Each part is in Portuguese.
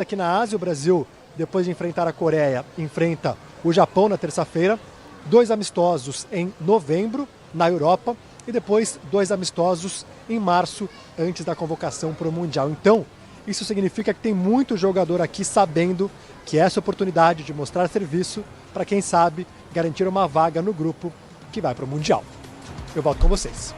Aqui na Ásia, o Brasil, depois de enfrentar a Coreia, enfrenta o Japão na terça-feira, 2 amistosos em novembro na Europa e depois 2 amistosos em março, antes da convocação para o Mundial. Então, isso significa que tem muito jogador aqui sabendo que essa oportunidade de mostrar serviço para, quem sabe, garantir uma vaga no grupo que vai para o Mundial. Eu volto com vocês.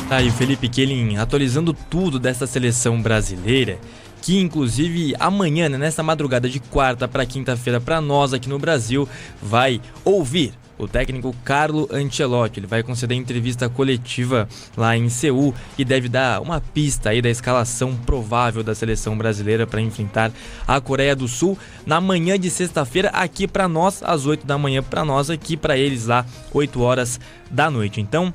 Tá aí o Felipe Kelim atualizando tudo dessa seleção brasileira, que inclusive amanhã, nessa madrugada de quarta para quinta-feira, para nós aqui no Brasil, vai ouvir o técnico Carlo Ancelotti. Ele vai conceder entrevista coletiva lá em Seul e deve dar uma pista aí da escalação provável da seleção brasileira para enfrentar a Coreia do Sul na manhã de sexta-feira, aqui para nós, às 8 da manhã para nós, aqui para eles lá, 8 horas da noite. Então,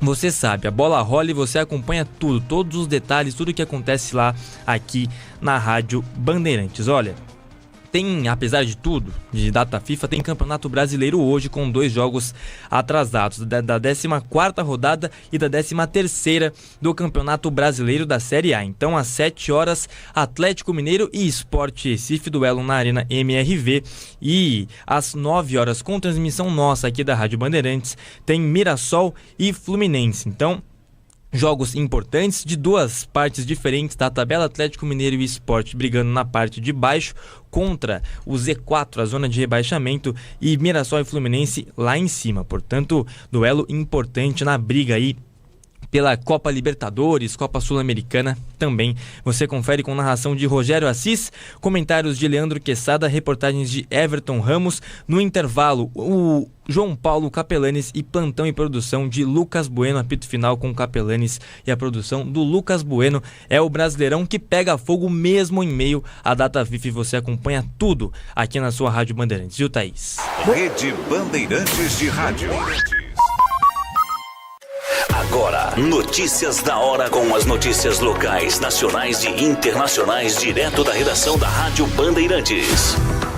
você sabe, a bola rola e você acompanha tudo, todos os detalhes, tudo que acontece lá aqui na Rádio Bandeirantes. Olha, tem, apesar de tudo, de data FIFA, tem Campeonato Brasileiro hoje com 2 jogos atrasados, da 14ª rodada e da 13ª do Campeonato Brasileiro da Série A. Então, às 7 horas, Atlético Mineiro e Sport Recife, duelo na Arena MRV. E às 9 horas, com transmissão nossa aqui da Rádio Bandeirantes, tem Mirassol e Fluminense. Então, jogos importantes de 2 partes diferentes da tabela, Atlético Mineiro e Sport brigando na parte de baixo contra o Z4, a zona de rebaixamento, e Mirassol e Fluminense lá em cima. Portanto, duelo importante na briga aí pela Copa Libertadores, Copa Sul-Americana também. Você confere com narração de Rogério Assis, comentários de Leandro Quesada, reportagens de Everton Ramos. No intervalo, o João Paulo Capelanes e plantão e produção de Lucas Bueno, apito final com Capelanes e a produção do Lucas Bueno. É o Brasileirão que pega fogo mesmo em meio à data FIFA e você acompanha tudo aqui na sua Rádio Bandeirantes. Viu, Thaís? Rede Bandeirantes de Rádio. Agora, notícias da hora com as notícias locais, nacionais e internacionais, direto da redação da Rádio Bandeirantes.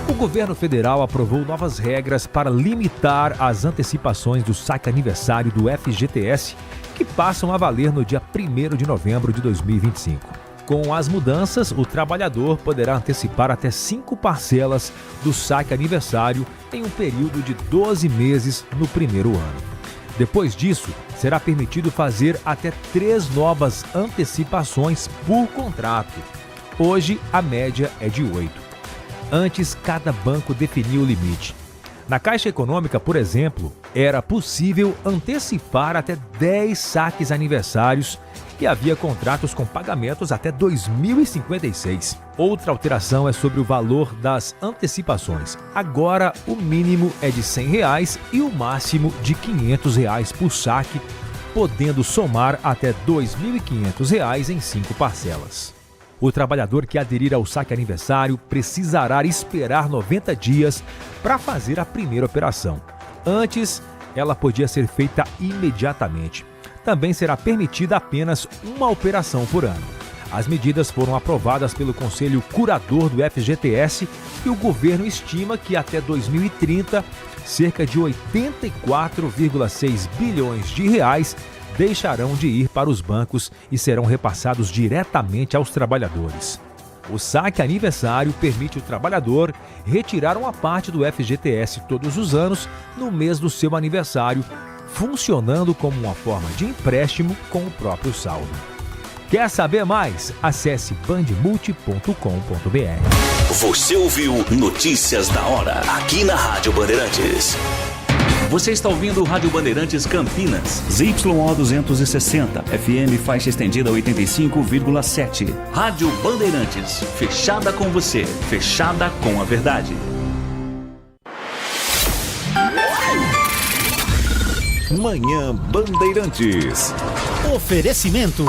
O governo federal aprovou novas regras para limitar as antecipações do saque aniversário do FGTS, que passam a valer no dia 1º de novembro de 2025. Com as mudanças, o trabalhador poderá antecipar até 5 parcelas do saque aniversário em um período de 12 meses no primeiro ano. Depois disso, será permitido fazer até 3 novas antecipações por contrato. Hoje, a média é de 8. Antes, cada banco definia o limite. Na Caixa Econômica, por exemplo, era possível antecipar até 10 saques aniversários e havia contratos com pagamentos até 2056. Outra alteração é sobre o valor das antecipações. Agora, o mínimo é de R$100 e o máximo de R$500 por saque, podendo somar até R$2.500 em 5 parcelas. O trabalhador que aderir ao saque aniversário precisará esperar 90 dias para fazer a primeira operação. Antes, ela podia ser feita imediatamente. Também será permitida apenas uma operação por ano. As medidas foram aprovadas pelo Conselho Curador do FGTS e o governo estima que até 2030, cerca de 84,6 bilhões de reais deixarão de ir para os bancos e serão repassados diretamente aos trabalhadores. O saque aniversário permite o trabalhador retirar uma parte do FGTS todos os anos no mês do seu aniversário, funcionando como uma forma de empréstimo com o próprio saldo. Quer saber mais? Acesse bandmulti.com.br. Você ouviu Notícias da Hora, aqui na Rádio Bandeirantes. Você está ouvindo o Rádio Bandeirantes Campinas, ZYO 260, FM faixa estendida 85,7. Rádio Bandeirantes, fechada com você, fechada com a verdade. Manhã Bandeirantes. Oferecimento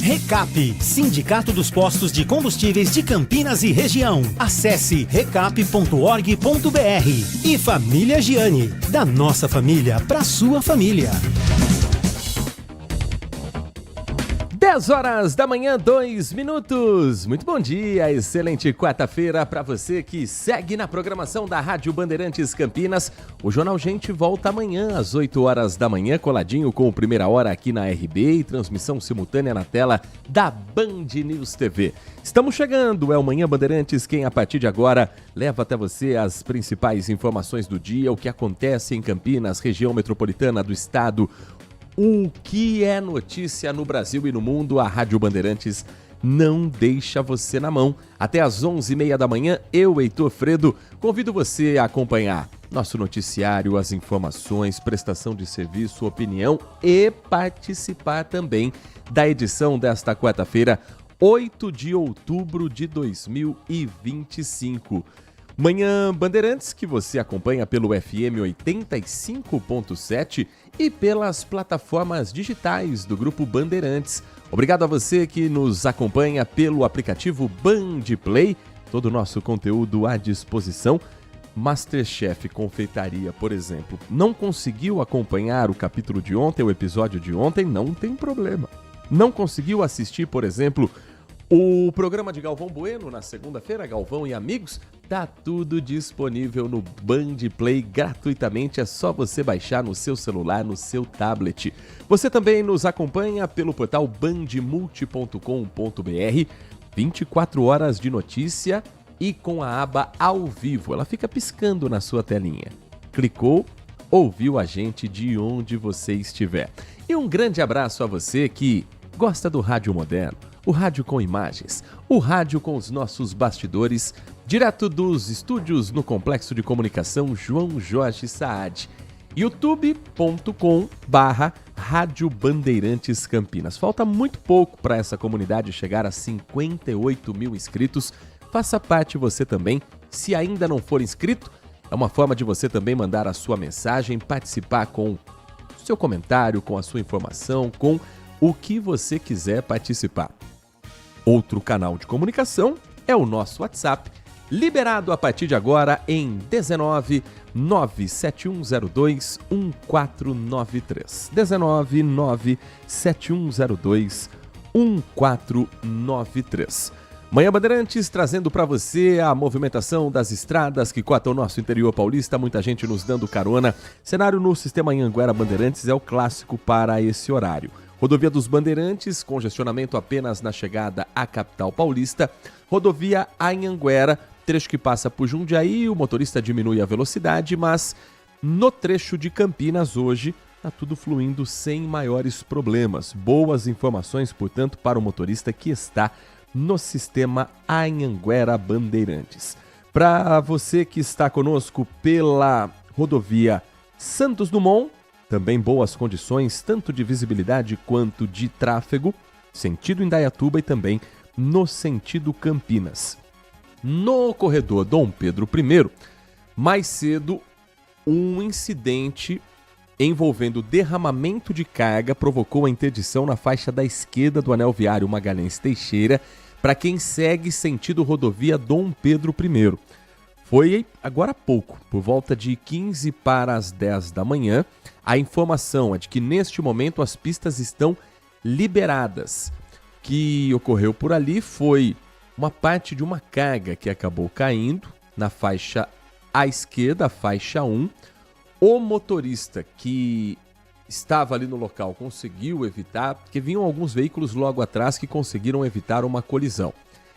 Recap, Sindicato dos Postos de Combustíveis de Campinas e Região. Acesse recap.org.br. E Família Giani, da nossa família para sua família. 10 horas da manhã, 2 minutos. Muito bom dia, excelente quarta-feira para você que segue na programação da Rádio Bandeirantes Campinas. O Jornal Gente volta amanhã às 8 horas da manhã, coladinho com o Primeira Hora aqui na RB e transmissão simultânea na tela da Band News TV. Estamos chegando, é o Manhã Bandeirantes, quem a partir de agora leva até você as principais informações do dia, o que acontece em Campinas, região metropolitana do estado. O que é notícia no Brasil e no mundo, a Rádio Bandeirantes não deixa você na mão. Até às 11h30 da manhã, eu, Heitor Fredo, convido você a acompanhar nosso noticiário, as informações, prestação de serviço, opinião e participar também da edição desta quarta-feira, 8 de outubro de 2025. Manhã Bandeirantes, que você acompanha pelo FM 85.7 e pelas plataformas digitais do Grupo Bandeirantes. Obrigado a você que nos acompanha pelo aplicativo Band Play, todo o nosso conteúdo à disposição. Masterchef Confeitaria, por exemplo, não conseguiu acompanhar o capítulo de ontem, o episódio de ontem, não tem problema. Não conseguiu assistir, por exemplo, o programa de Galvão Bueno na segunda-feira, Galvão e Amigos, tá tudo disponível no Band Play gratuitamente, é só você baixar no seu celular, no seu tablet. Você também nos acompanha pelo portal bandmulti.com.br, 24 horas de notícia e com a aba ao vivo, ela fica piscando na sua telinha. Clicou, ouviu a gente de onde você estiver. E um grande abraço a você que gosta do rádio moderno, o rádio com imagens, o rádio com os nossos bastidores, direto dos estúdios no Complexo de Comunicação João Jorge Saad, youtube.com/Rádio Bandeirantes Campinas. Falta muito pouco para essa comunidade chegar a 58 mil inscritos. Faça parte você também, se ainda não for inscrito, é uma forma de você também mandar a sua mensagem, participar com o seu comentário, com a sua informação, com o que você quiser participar. Outro canal de comunicação é o nosso WhatsApp, liberado a partir de agora em 19 97102 1493. 19 97102 1493. Manhã Bandeirantes trazendo para você a movimentação das estradas que cortam o nosso interior paulista, muita gente nos dando carona. Cenário no sistema Anhanguera Bandeirantes é o clássico para esse horário. Rodovia dos Bandeirantes, congestionamento apenas na chegada à capital paulista. Rodovia Anhanguera, trecho que passa por Jundiaí, o motorista diminui a velocidade, mas no trecho de Campinas hoje está tudo fluindo sem maiores problemas. Boas informações, portanto, para o motorista que está no sistema Anhanguera Bandeirantes. Para você que está conosco pela rodovia Santos Dumont, também boas condições, tanto de visibilidade quanto de tráfego, sentido Indaiatuba e também no sentido Campinas. No corredor Dom Pedro I, mais cedo, um incidente envolvendo derramamento de carga provocou a interdição na faixa da esquerda do anel viário Magalhães Teixeira para quem segue sentido rodovia Dom Pedro I. Foi agora há pouco, por volta de 15 para as 10 da manhã, a informação é de que neste momento as pistas estão liberadas. O que ocorreu por ali foi uma parte de uma carga que acabou caindo na faixa à esquerda, a faixa 1. O motorista que estava ali no local conseguiu evitar, porque vinham alguns veículos logo atrás que conseguiram evitar uma colisão.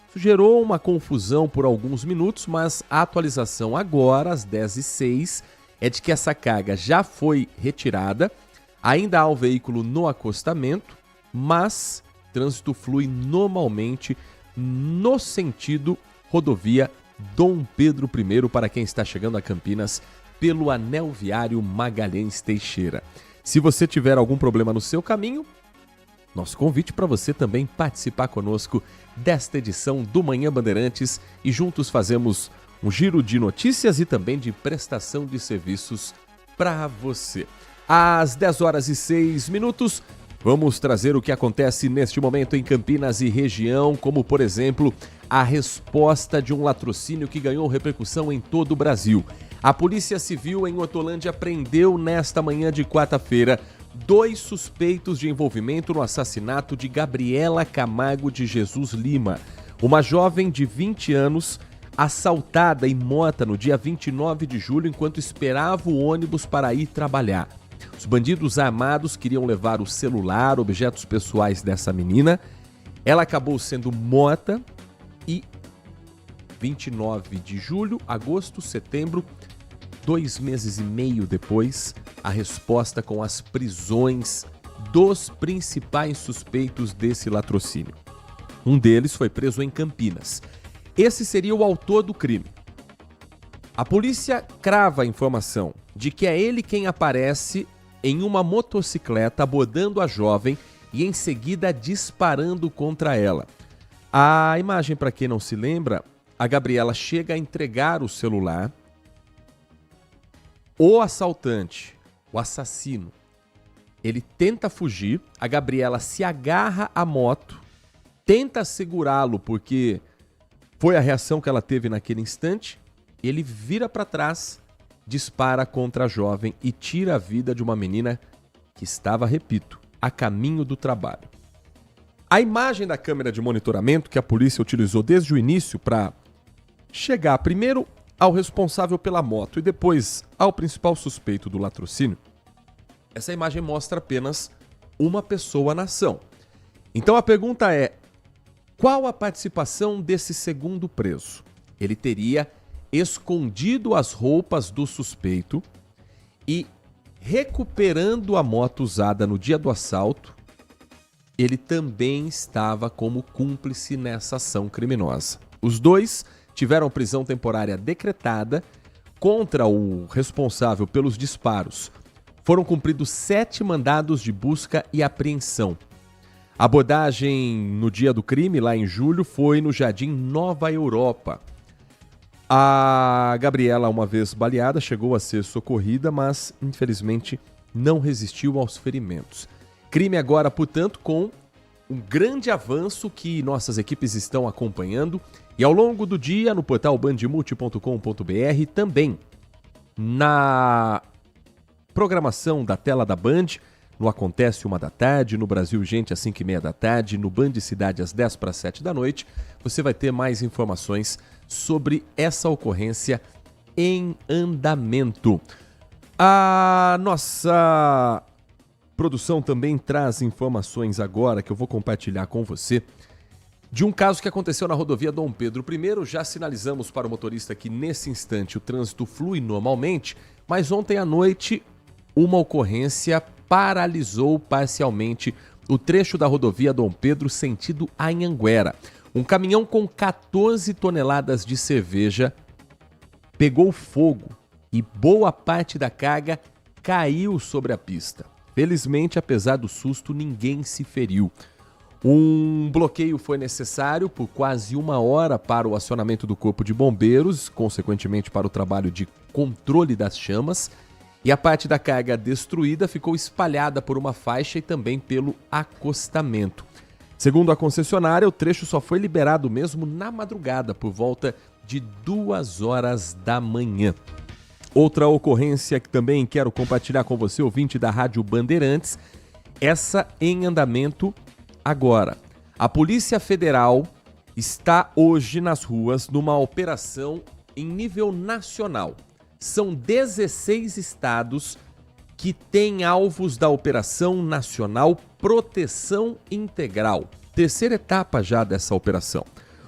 Isso gerou uma confusão por alguns minutos, mas a atualização agora, às 10h06, é de que essa carga já foi retirada. Ainda há o veículo no acostamento, mas trânsito flui normalmente no sentido rodovia Dom Pedro I para quem está chegando a Campinas pelo anel viário Magalhães Teixeira. Se você tiver algum problema no seu caminho, nosso convite para você também participar conosco desta edição do Manhã Bandeirantes e juntos fazemos um giro de notícias e também de prestação de serviços para você. Às 10h06, vamos trazer o que acontece neste momento em Campinas e região, como por exemplo, a resposta de um latrocínio que ganhou repercussão em todo o Brasil. A Polícia Civil em Hortolândia prendeu nesta manhã de quarta-feira 2 suspeitos de envolvimento no assassinato de Gabriela Camargo de Jesus Lima, uma jovem de 20 anos assaltada e morta no dia 29 de julho enquanto esperava o ônibus para ir trabalhar. Os bandidos armados queriam levar o celular, objetos pessoais dessa menina. Ela acabou sendo morta e 29 de julho, agosto, setembro, 2 meses e meio depois, a resposta com as prisões dos principais suspeitos desse latrocínio. Um deles foi preso em Campinas. Esse seria o autor do crime. A polícia crava a informação de que é ele quem aparece em uma motocicleta abordando a jovem e em seguida disparando contra ela. A imagem, para quem não se lembra, a Gabriela chega a entregar o celular. O assaltante, o assassino, ele tenta fugir, a Gabriela se agarra à moto, tenta segurá-lo porque foi a reação que ela teve naquele instante, ele vira para trás, dispara contra a jovem e tira a vida de uma menina que estava, repito, a caminho do trabalho. A imagem da câmera de monitoramento que a polícia utilizou desde o início para chegar primeiro ao responsável pela moto e depois ao principal suspeito do latrocínio, essa imagem mostra apenas uma pessoa na ação. Então a pergunta é: qual a participação desse segundo preso? Ele teria escondido as roupas do suspeito e, recuperando a moto usada no dia do assalto, ele também estava como cúmplice nessa ação criminosa. Os dois tiveram prisão temporária decretada contra o responsável pelos disparos. Foram cumpridos 7 mandados de busca e apreensão. A abordagem no dia do crime, lá em julho, foi no Jardim Nova Europa. A Gabriela, uma vez baleada, chegou a ser socorrida, mas infelizmente não resistiu aos ferimentos. Crime agora, portanto, com um grande avanço que nossas equipes estão acompanhando e ao longo do dia no portal bandmulti.com.br, também na programação da tela da Band, no Acontece 1 da tarde, no Brasil Gente às 5h30 da tarde, no Band Cidade às 10:07 da noite, você vai ter mais informações sobre essa ocorrência em andamento. A nossa produção também traz informações agora que eu vou compartilhar com você de um caso que aconteceu na rodovia Dom Pedro I. Já sinalizamos para o motorista que nesse instante o trânsito flui normalmente, mas ontem à noite uma ocorrência paralisou parcialmente o trecho da rodovia Dom Pedro sentido Anhanguera. Um caminhão com 14 toneladas de cerveja pegou fogo e boa parte da carga caiu sobre a pista. Felizmente, apesar do susto, ninguém se feriu. Um bloqueio foi necessário por quase 1 hora para o acionamento do Corpo de Bombeiros, consequentemente para o trabalho de controle das chamas, e a parte da carga destruída ficou espalhada por uma faixa e também pelo acostamento. Segundo a concessionária, o trecho só foi liberado mesmo na madrugada, por volta de 2 horas da manhã. Outra ocorrência que também quero compartilhar com você, ouvinte da Rádio Bandeirantes, essa em andamento agora. A Polícia Federal está hoje nas ruas numa operação em nível nacional. São 16 estados que têm alvos da Operação Nacional Proteção Integral. Terceira etapa já dessa operação.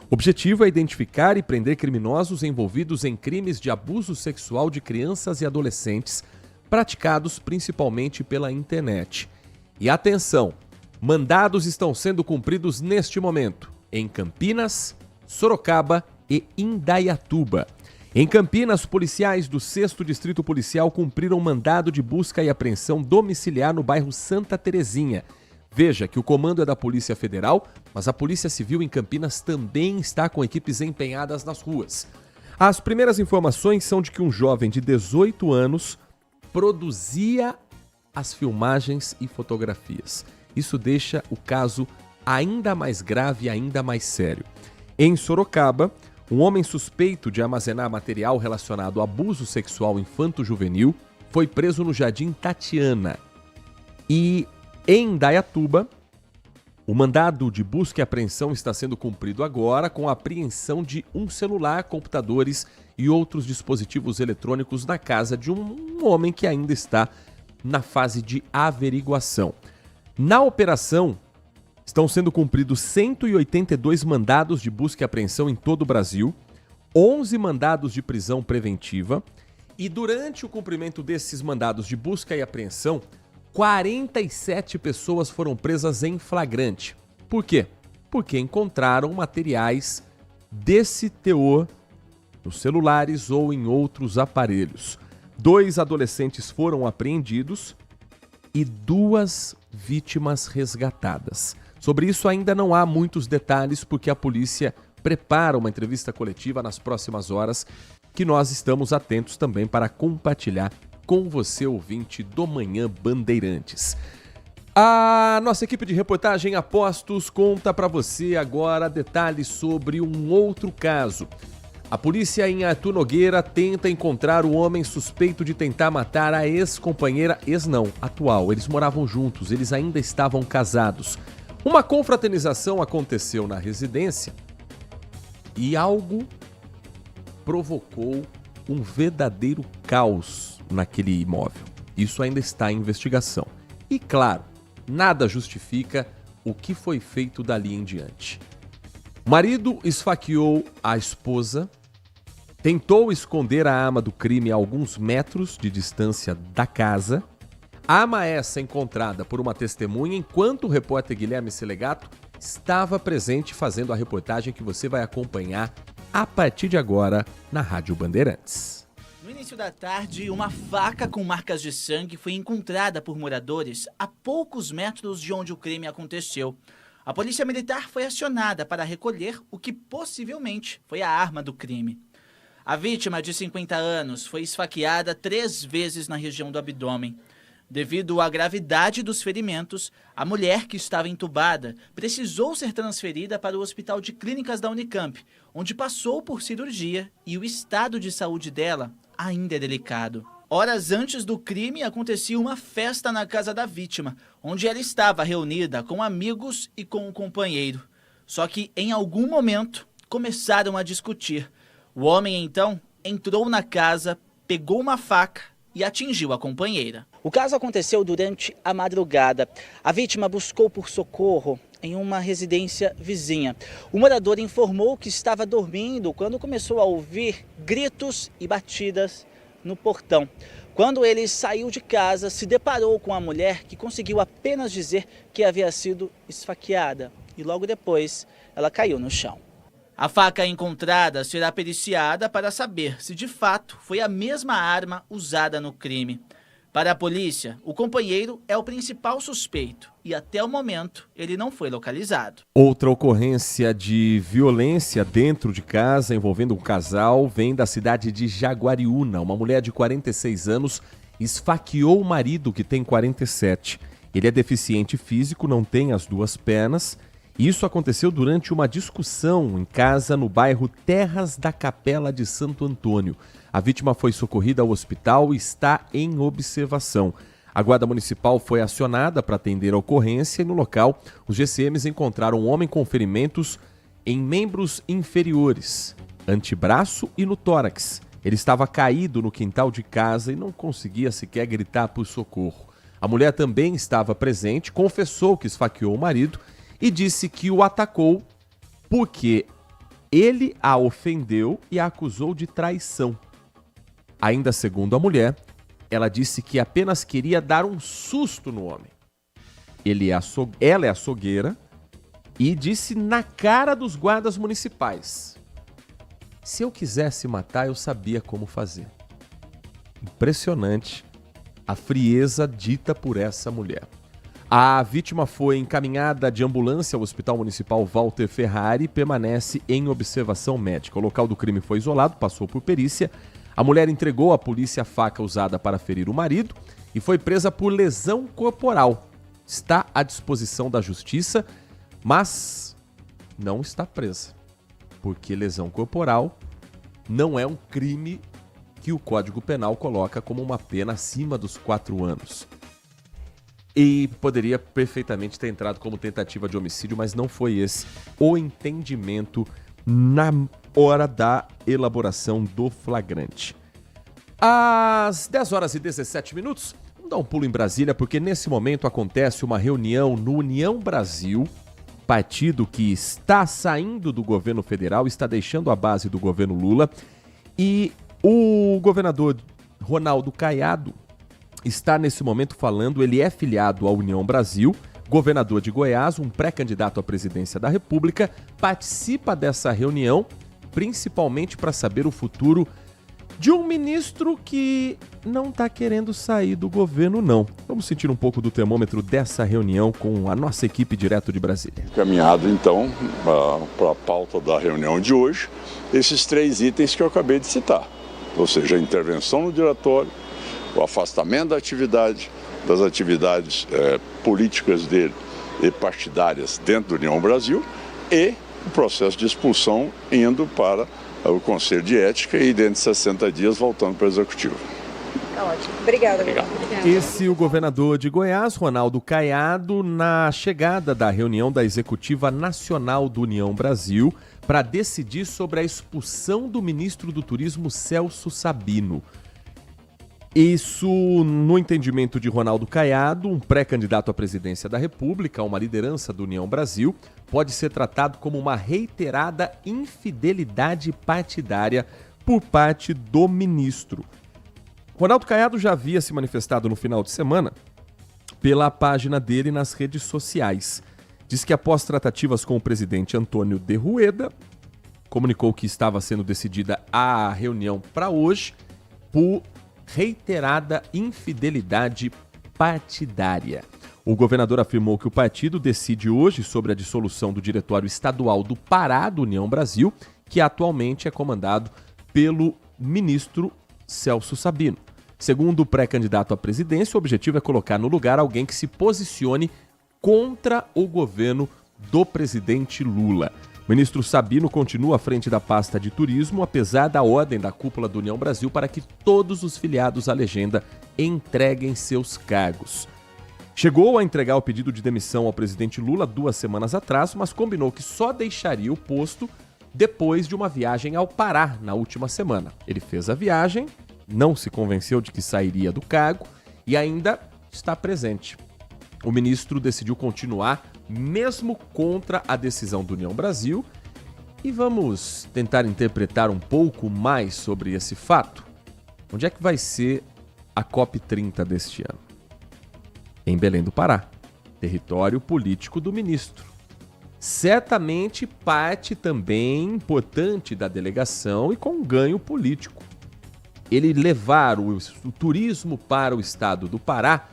O objetivo é identificar e prender criminosos envolvidos em crimes de abuso sexual de crianças e adolescentes, praticados principalmente pela internet. E atenção, mandados estão sendo cumpridos neste momento em Campinas, Sorocaba e Indaiatuba. Em Campinas, policiais do 6º Distrito Policial cumpriram mandado de busca e apreensão domiciliar no bairro Santa Terezinha. Veja que o comando é da Polícia Federal, mas a Polícia Civil em Campinas também está com equipes empenhadas nas ruas. As primeiras informações são de que um jovem de 18 anos produzia as filmagens e fotografias. Isso deixa o caso ainda mais grave e ainda mais sério. Em Sorocaba, um homem suspeito de armazenar material relacionado ao abuso sexual infanto-juvenil foi preso no Jardim Tatiana. E em Indaiatuba, o mandado de busca e apreensão está sendo cumprido agora com a apreensão de um celular, computadores e outros dispositivos eletrônicos na casa de um homem que ainda está na fase de averiguação. Na operação, estão sendo cumpridos 182 mandados de busca e apreensão em todo o Brasil, 11 mandados de prisão preventiva e durante o cumprimento desses mandados de busca e apreensão, 47 pessoas foram presas em flagrante. Por quê? Porque encontraram materiais desse teor nos celulares ou em outros aparelhos. 2 adolescentes foram apreendidos e 2 vítimas resgatadas. Sobre isso ainda não há muitos detalhes porque a polícia prepara uma entrevista coletiva nas próximas horas que nós estamos atentos também para compartilhar com você, ouvinte do Manhã Bandeirantes. A nossa equipe de reportagem Apostos conta para você agora detalhes sobre um outro caso. A polícia em Arthur Nogueira tenta encontrar o homem suspeito de tentar matar a ex-companheira, atual. Eles moravam juntos, eles ainda estavam casados. Uma confraternização aconteceu na residência e algo provocou um verdadeiro caos naquele imóvel. Isso ainda está em investigação. E claro, nada justifica o que foi feito dali em diante. O marido esfaqueou a esposa, tentou esconder a arma do crime a alguns metros de distância da casa. Arma essa encontrada por uma testemunha enquanto o repórter Guilherme Selegato estava presente fazendo a reportagem que você vai acompanhar a partir de agora na Rádio Bandeirantes. No início da tarde, uma faca com marcas de sangue foi encontrada por moradores a poucos metros de onde o crime aconteceu. A polícia militar foi acionada para recolher o que possivelmente foi a arma do crime. A vítima, de 50 anos, foi esfaqueada 3 vezes na região do abdômen. Devido à gravidade dos ferimentos, a mulher que estava entubada precisou ser transferida para o Hospital de Clínicas da Unicamp, onde passou por cirurgia e o estado de saúde dela ainda é delicado. Horas antes do crime, acontecia uma festa na casa da vítima, onde ela estava reunida com amigos e com um companheiro. Só que, em algum momento, começaram a discutir. O homem, então, entrou na casa, pegou uma faca e atingiu a companheira. O caso aconteceu durante a madrugada. A vítima buscou por socorro em uma residência vizinha. O morador informou que estava dormindo quando começou a ouvir gritos e batidas no portão. Quando ele saiu de casa, se deparou com a mulher que conseguiu apenas dizer que havia sido esfaqueada e logo depois ela caiu no chão. A faca encontrada será periciada para saber se de fato foi a mesma arma usada no crime. Para a polícia, o companheiro é o principal suspeito e até o momento ele não foi localizado. Outra ocorrência de violência dentro de casa envolvendo um casal vem da cidade de Jaguariúna. Uma mulher de 46 anos esfaqueou o marido que tem 47. Ele é deficiente físico, não tem as 2 pernas. Isso aconteceu durante uma discussão em casa no bairro Terras da Capela de Santo Antônio. A vítima foi socorrida ao hospital e está em observação. A Guarda Municipal foi acionada para atender a ocorrência e no local os GCMs encontraram um homem com ferimentos em membros inferiores, antebraço e no tórax. Ele estava caído no quintal de casa e não conseguia sequer gritar por socorro. A mulher também estava presente, confessou que esfaqueou o marido e disse que o atacou porque ele a ofendeu e a acusou de traição. Ainda segundo a mulher, ela disse que apenas queria dar um susto no homem. Ela é açougueira e disse na cara dos guardas municipais: se eu quisesse matar, eu sabia como fazer. Impressionante a frieza dita por essa mulher. A vítima foi encaminhada de ambulância ao Hospital Municipal Walter Ferrari e permanece em observação médica. O local do crime foi isolado, passou por perícia. A mulher entregou à polícia a faca usada para ferir o marido e foi presa por lesão corporal. Está à disposição da justiça, mas não está presa, porque lesão corporal não é um crime que o Código Penal coloca como uma pena acima dos 4 anos. e poderia perfeitamente ter entrado como tentativa de homicídio, mas não foi esse o entendimento na hora da elaboração do flagrante. Às 10 horas e 17 minutos, vamos dar um pulo em Brasília, porque nesse momento acontece uma reunião no União Brasil, partido que está saindo do governo federal, está deixando a base do governo Lula, e o governador Ronaldo Caiado está nesse momento falando, ele é filiado à União Brasil, governador de Goiás, um pré-candidato à presidência da República, participa dessa reunião, principalmente para saber o futuro de um ministro que não está querendo sair do governo, não. Vamos sentir um pouco do termômetro dessa reunião com a nossa equipe direto de Brasília. Caminhado, então, para a pauta da reunião de hoje, esses 3 itens que eu acabei de citar. Ou seja, a intervenção no diretório, o afastamento das atividades políticas dele e partidárias dentro da União Brasil e o processo de expulsão indo para o Conselho de Ética e dentro de 60 dias voltando para o Executivo. Tá ótimo. Obrigada. Esse o governador de Goiás, Ronaldo Caiado, na chegada da reunião da Executiva Nacional do União Brasil para decidir sobre a expulsão do ministro do Turismo, Celso Sabino. Isso, no entendimento de Ronaldo Caiado, um pré-candidato à presidência da República, uma liderança do União Brasil, pode ser tratado como uma reiterada infidelidade partidária por parte do ministro. Ronaldo Caiado já havia se manifestado no final de semana pela página dele nas redes sociais. Diz que após tratativas com o presidente Antônio de Rueda, comunicou que estava sendo decidida a reunião para hoje por reiterada infidelidade partidária. O governador afirmou que o partido decide hoje sobre a dissolução do Diretório Estadual do Pará do União Brasil, que atualmente é comandado pelo ministro Celso Sabino. Segundo o pré-candidato à presidência, o objetivo é colocar no lugar alguém que se posicione contra o governo do presidente Lula. O ministro Sabino continua à frente da pasta de turismo, apesar da ordem da cúpula do União Brasil para que todos os filiados à legenda entreguem seus cargos. Chegou a entregar o pedido de demissão ao presidente Lula 2 semanas atrás, mas combinou que só deixaria o posto depois de uma viagem ao Pará na última semana. Ele fez a viagem, não se convenceu de que sairia do cargo e ainda está presente. O ministro decidiu continuar mesmo contra a decisão do União Brasil. E vamos tentar interpretar um pouco mais sobre esse fato. Onde é que vai ser a COP30 deste ano? Em Belém do Pará, território político do ministro. Certamente parte também importante da delegação e com um ganho político. Ele levar o turismo para o estado do Pará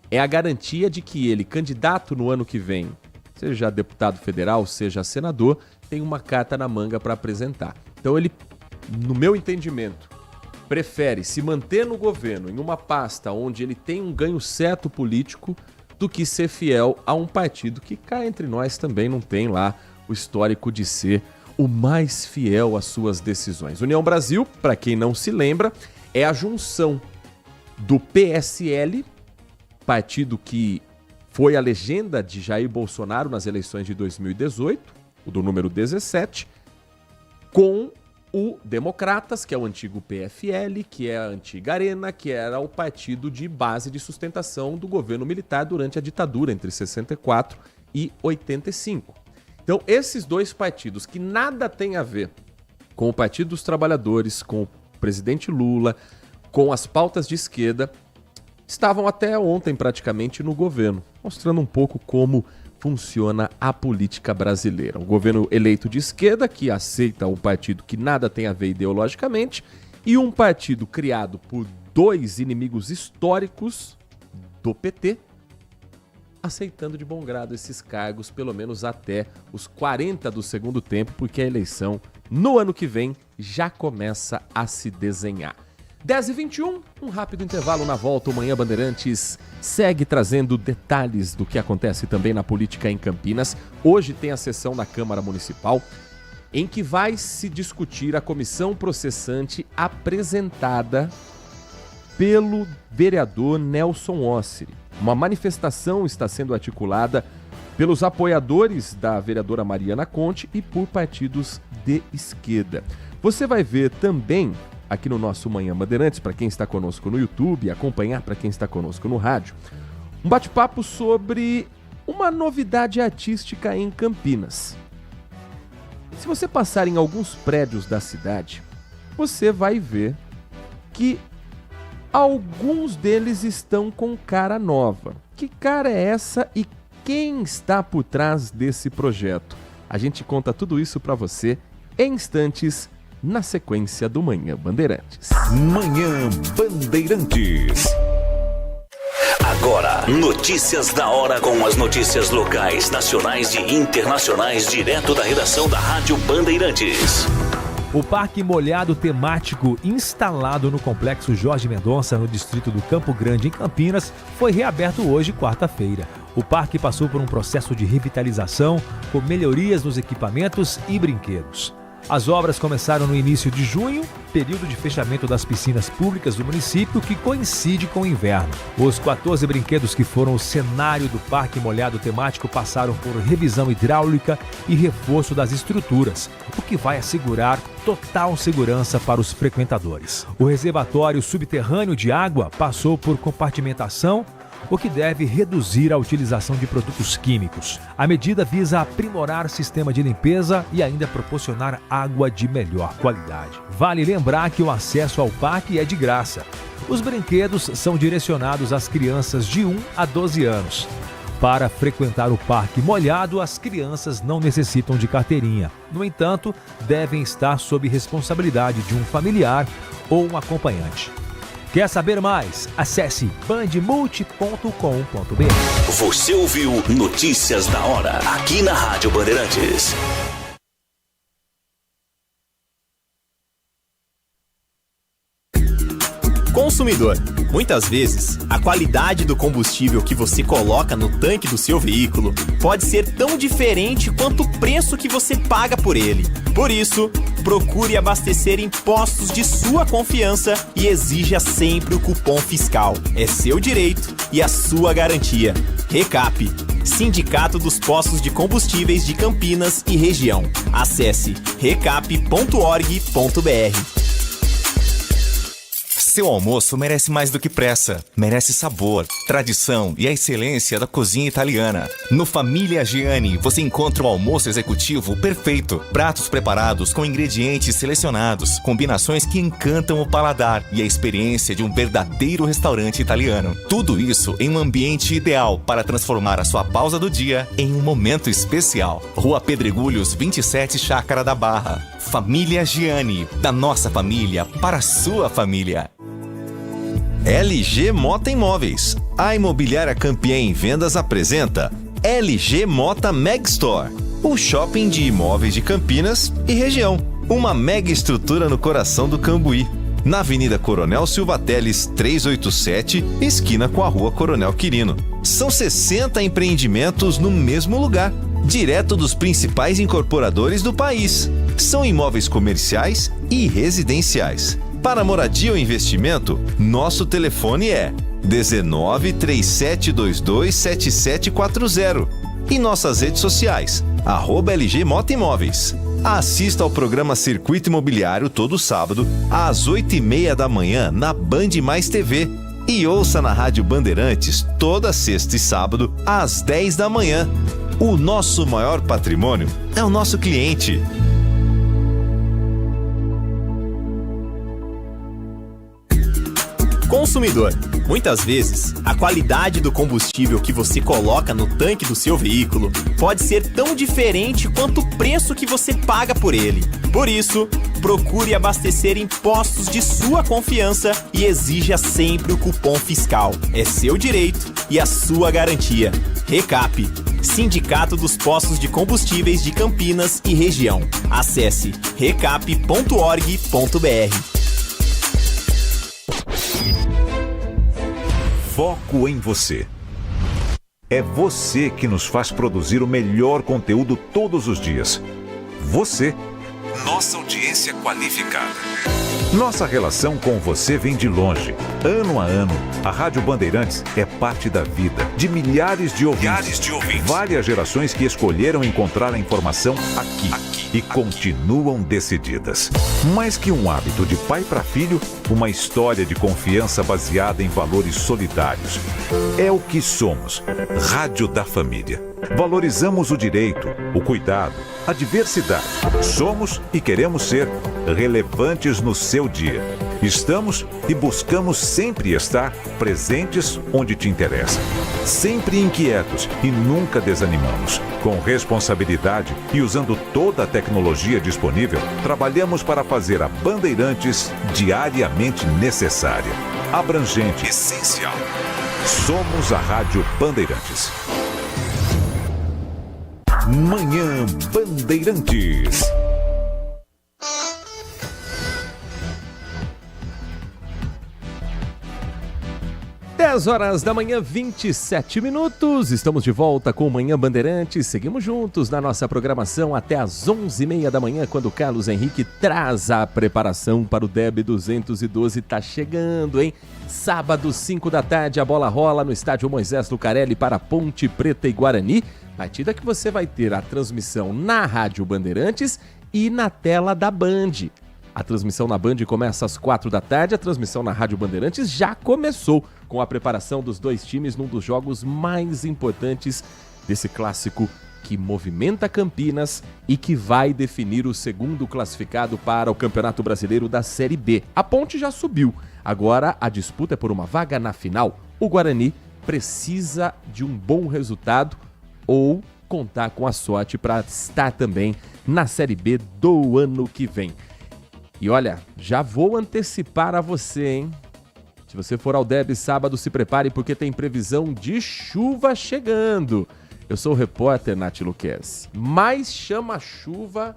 é a garantia de que ele, candidato no ano que vem, seja deputado federal, seja senador, tem uma carta na manga para apresentar. Então ele, no meu entendimento, prefere se manter no governo em uma pasta onde ele tem um ganho certo político do que ser fiel a um partido que cá entre nós também não tem lá o histórico de ser o mais fiel às suas decisões. União Brasil, para quem não se lembra, é a junção do PSL, partido que foi a legenda de Jair Bolsonaro nas eleições de 2018, o do número 17, com o Democratas, que é o antigo PFL, que é a antiga Arena, que era o partido de base de sustentação do governo militar durante a ditadura entre 64 e 85. Então, esses dois partidos que nada têm a ver com o Partido dos Trabalhadores, com o presidente Lula, com as pautas de esquerda, estavam até ontem praticamente no governo, mostrando um pouco como funciona a política brasileira. Um governo eleito de esquerda que aceita um partido que nada tem a ver ideologicamente e um partido criado por dois inimigos históricos do PT, aceitando de bom grado esses cargos, pelo menos até os 40 do segundo tempo, porque a eleição no ano que vem já começa a se desenhar. 10h21, um rápido intervalo. Na volta, o Manhã Bandeirantes segue trazendo detalhes do que acontece também na política em Campinas. Hoje tem a sessão na Câmara Municipal em que vai se discutir a comissão processante apresentada pelo vereador Nelson Ossiri. Uma manifestação está sendo articulada pelos apoiadores da vereadora Mariana Conte e por partidos de esquerda. Você vai ver também aqui no nosso Manhã Bandeirantes, para quem está conosco no YouTube, acompanhar para quem está conosco no rádio, um bate-papo sobre uma novidade artística em Campinas. Se você passar em alguns prédios da cidade, você vai ver que alguns deles estão com cara nova. Que cara é essa e quem está por trás desse projeto? A gente conta tudo isso para você em instantes, na sequência do Manhã Bandeirantes. Manhã Bandeirantes. Agora, notícias da hora com as notícias locais, nacionais e internacionais, direto da redação da Rádio Bandeirantes. O Parque Molhado temático instalado no Complexo Jorge Mendonça, no distrito do Campo Grande, em Campinas, foi reaberto hoje, quarta-feira. O parque passou por um processo de revitalização, com melhorias nos equipamentos e brinquedos. As obras começaram no início de junho, período de fechamento das piscinas públicas do município, que coincide com o inverno. Os 14 brinquedos que foram o cenário do Parque Molhado temático passaram por revisão hidráulica e reforço das estruturas, o que vai assegurar total segurança para os frequentadores. O reservatório subterrâneo de água passou por compartimentação, o que deve reduzir a utilização de produtos químicos. A medida visa aprimorar o sistema de limpeza e ainda proporcionar água de melhor qualidade. Vale lembrar que o acesso ao parque é de graça. Os brinquedos são direcionados às crianças de 1 a 12 anos. Para frequentar o Parque Molhado, as crianças não necessitam de carteirinha. No entanto, devem estar sob responsabilidade de um familiar ou um acompanhante. Quer saber mais? Acesse bandmulti.com.br. Você ouviu Notícias da Hora, aqui na Rádio Bandeirantes. Consumidor, muitas vezes, a qualidade do combustível que você coloca no tanque do seu veículo pode ser tão diferente quanto o preço que você paga por ele. Por isso, procure abastecer em postos de sua confiança e exija sempre o cupom fiscal. É seu direito e a sua garantia. Recap, Sindicato dos Postos de Combustíveis de Campinas e Região. Acesse recap.org.br. Seu almoço merece mais do que pressa. Merece sabor, tradição e a excelência da cozinha italiana. No Família Giani, você encontra o almoço executivo perfeito. Pratos preparados com ingredientes selecionados, combinações que encantam o paladar e a experiência de um verdadeiro restaurante italiano. Tudo isso em um ambiente ideal para transformar a sua pausa do dia em um momento especial. Rua Pedregulhos 27, Chácara da Barra. Família Giani, da nossa família para a sua família. LG Mota Imóveis. A imobiliária campeã em vendas apresenta LG Mota Megstore, o shopping de imóveis de Campinas e região. Uma mega estrutura no coração do Cambuí, na Avenida Coronel Silva Teles 387, esquina com a Rua Coronel Quirino. São 60 empreendimentos no mesmo lugar, direto dos principais incorporadores do país. São imóveis comerciais e residenciais. Para moradia ou investimento, nosso telefone é 19 3722 7740 e nossas redes sociais, @LG Mota Imóveis. Assista ao programa Circuito Imobiliário todo sábado, às 8h30 da manhã, na Band Mais TV. E ouça na Rádio Bandeirantes toda sexta e sábado, às 10 da manhã. O nosso maior patrimônio é o nosso cliente. Consumidor, muitas vezes, a qualidade do combustível que você coloca no tanque do seu veículo pode ser tão diferente quanto o preço que você paga por ele. Por isso, procure abastecer em postos de sua confiança e exija sempre o cupom fiscal. É seu direito e a sua garantia. Recap, Sindicato dos Postos de Combustíveis de Campinas e Região. Acesse recap.org.br. Foco em você. É você que nos faz produzir o melhor conteúdo todos os dias. Você. Nossa audiência audiência qualificada. Nossa relação com você vem de longe. Ano a ano, a Rádio Bandeirantes é parte da vida de milhares de ouvintes. Várias gerações que escolheram encontrar a informação aqui e continuam decididas. Mais que um hábito de pai para filho, uma história de confiança baseada em valores solidários. É o que somos. Rádio da Família. Valorizamos o direito, o cuidado, a diversidade. Somos e queremos ser relevantes no seu dia. Estamos e buscamos sempre estar presentes onde te interessa. Sempre inquietos e nunca desanimamos. Com responsabilidade e usando toda a tecnologia disponível, trabalhamos para fazer a Bandeirantes diariamente necessária, abrangente, essencial. Somos a Rádio Bandeirantes. Manhã Bandeirantes. Horas da manhã, 27 minutos. Estamos de volta com o Manhã Bandeirantes. Seguimos juntos na nossa programação até às 11h30 da manhã, quando o Carlos Henrique traz a preparação para o DEB 212. Tá chegando, hein? Sábado, 5 da tarde, a bola rola no estádio Moisés Lucarelli para Ponte Preta e Guarani. Partida que você vai ter a transmissão na Rádio Bandeirantes e na tela da Band. A transmissão na Band começa às 4 da tarde, a transmissão na Rádio Bandeirantes já começou com a preparação dos dois times num dos jogos mais importantes desse clássico que movimenta Campinas e que vai definir o segundo classificado para o Campeonato Brasileiro da Série B. A Ponte já subiu, agora a disputa é por uma vaga na final. O Guarani precisa de um bom resultado ou contar com a sorte para estar também na Série B do ano que vem. E olha, já vou antecipar a você, hein? Se você for ao DEB sábado, se prepare porque tem previsão de chuva chegando. Eu sou o repórter Nath Luquez, mais chama-chuva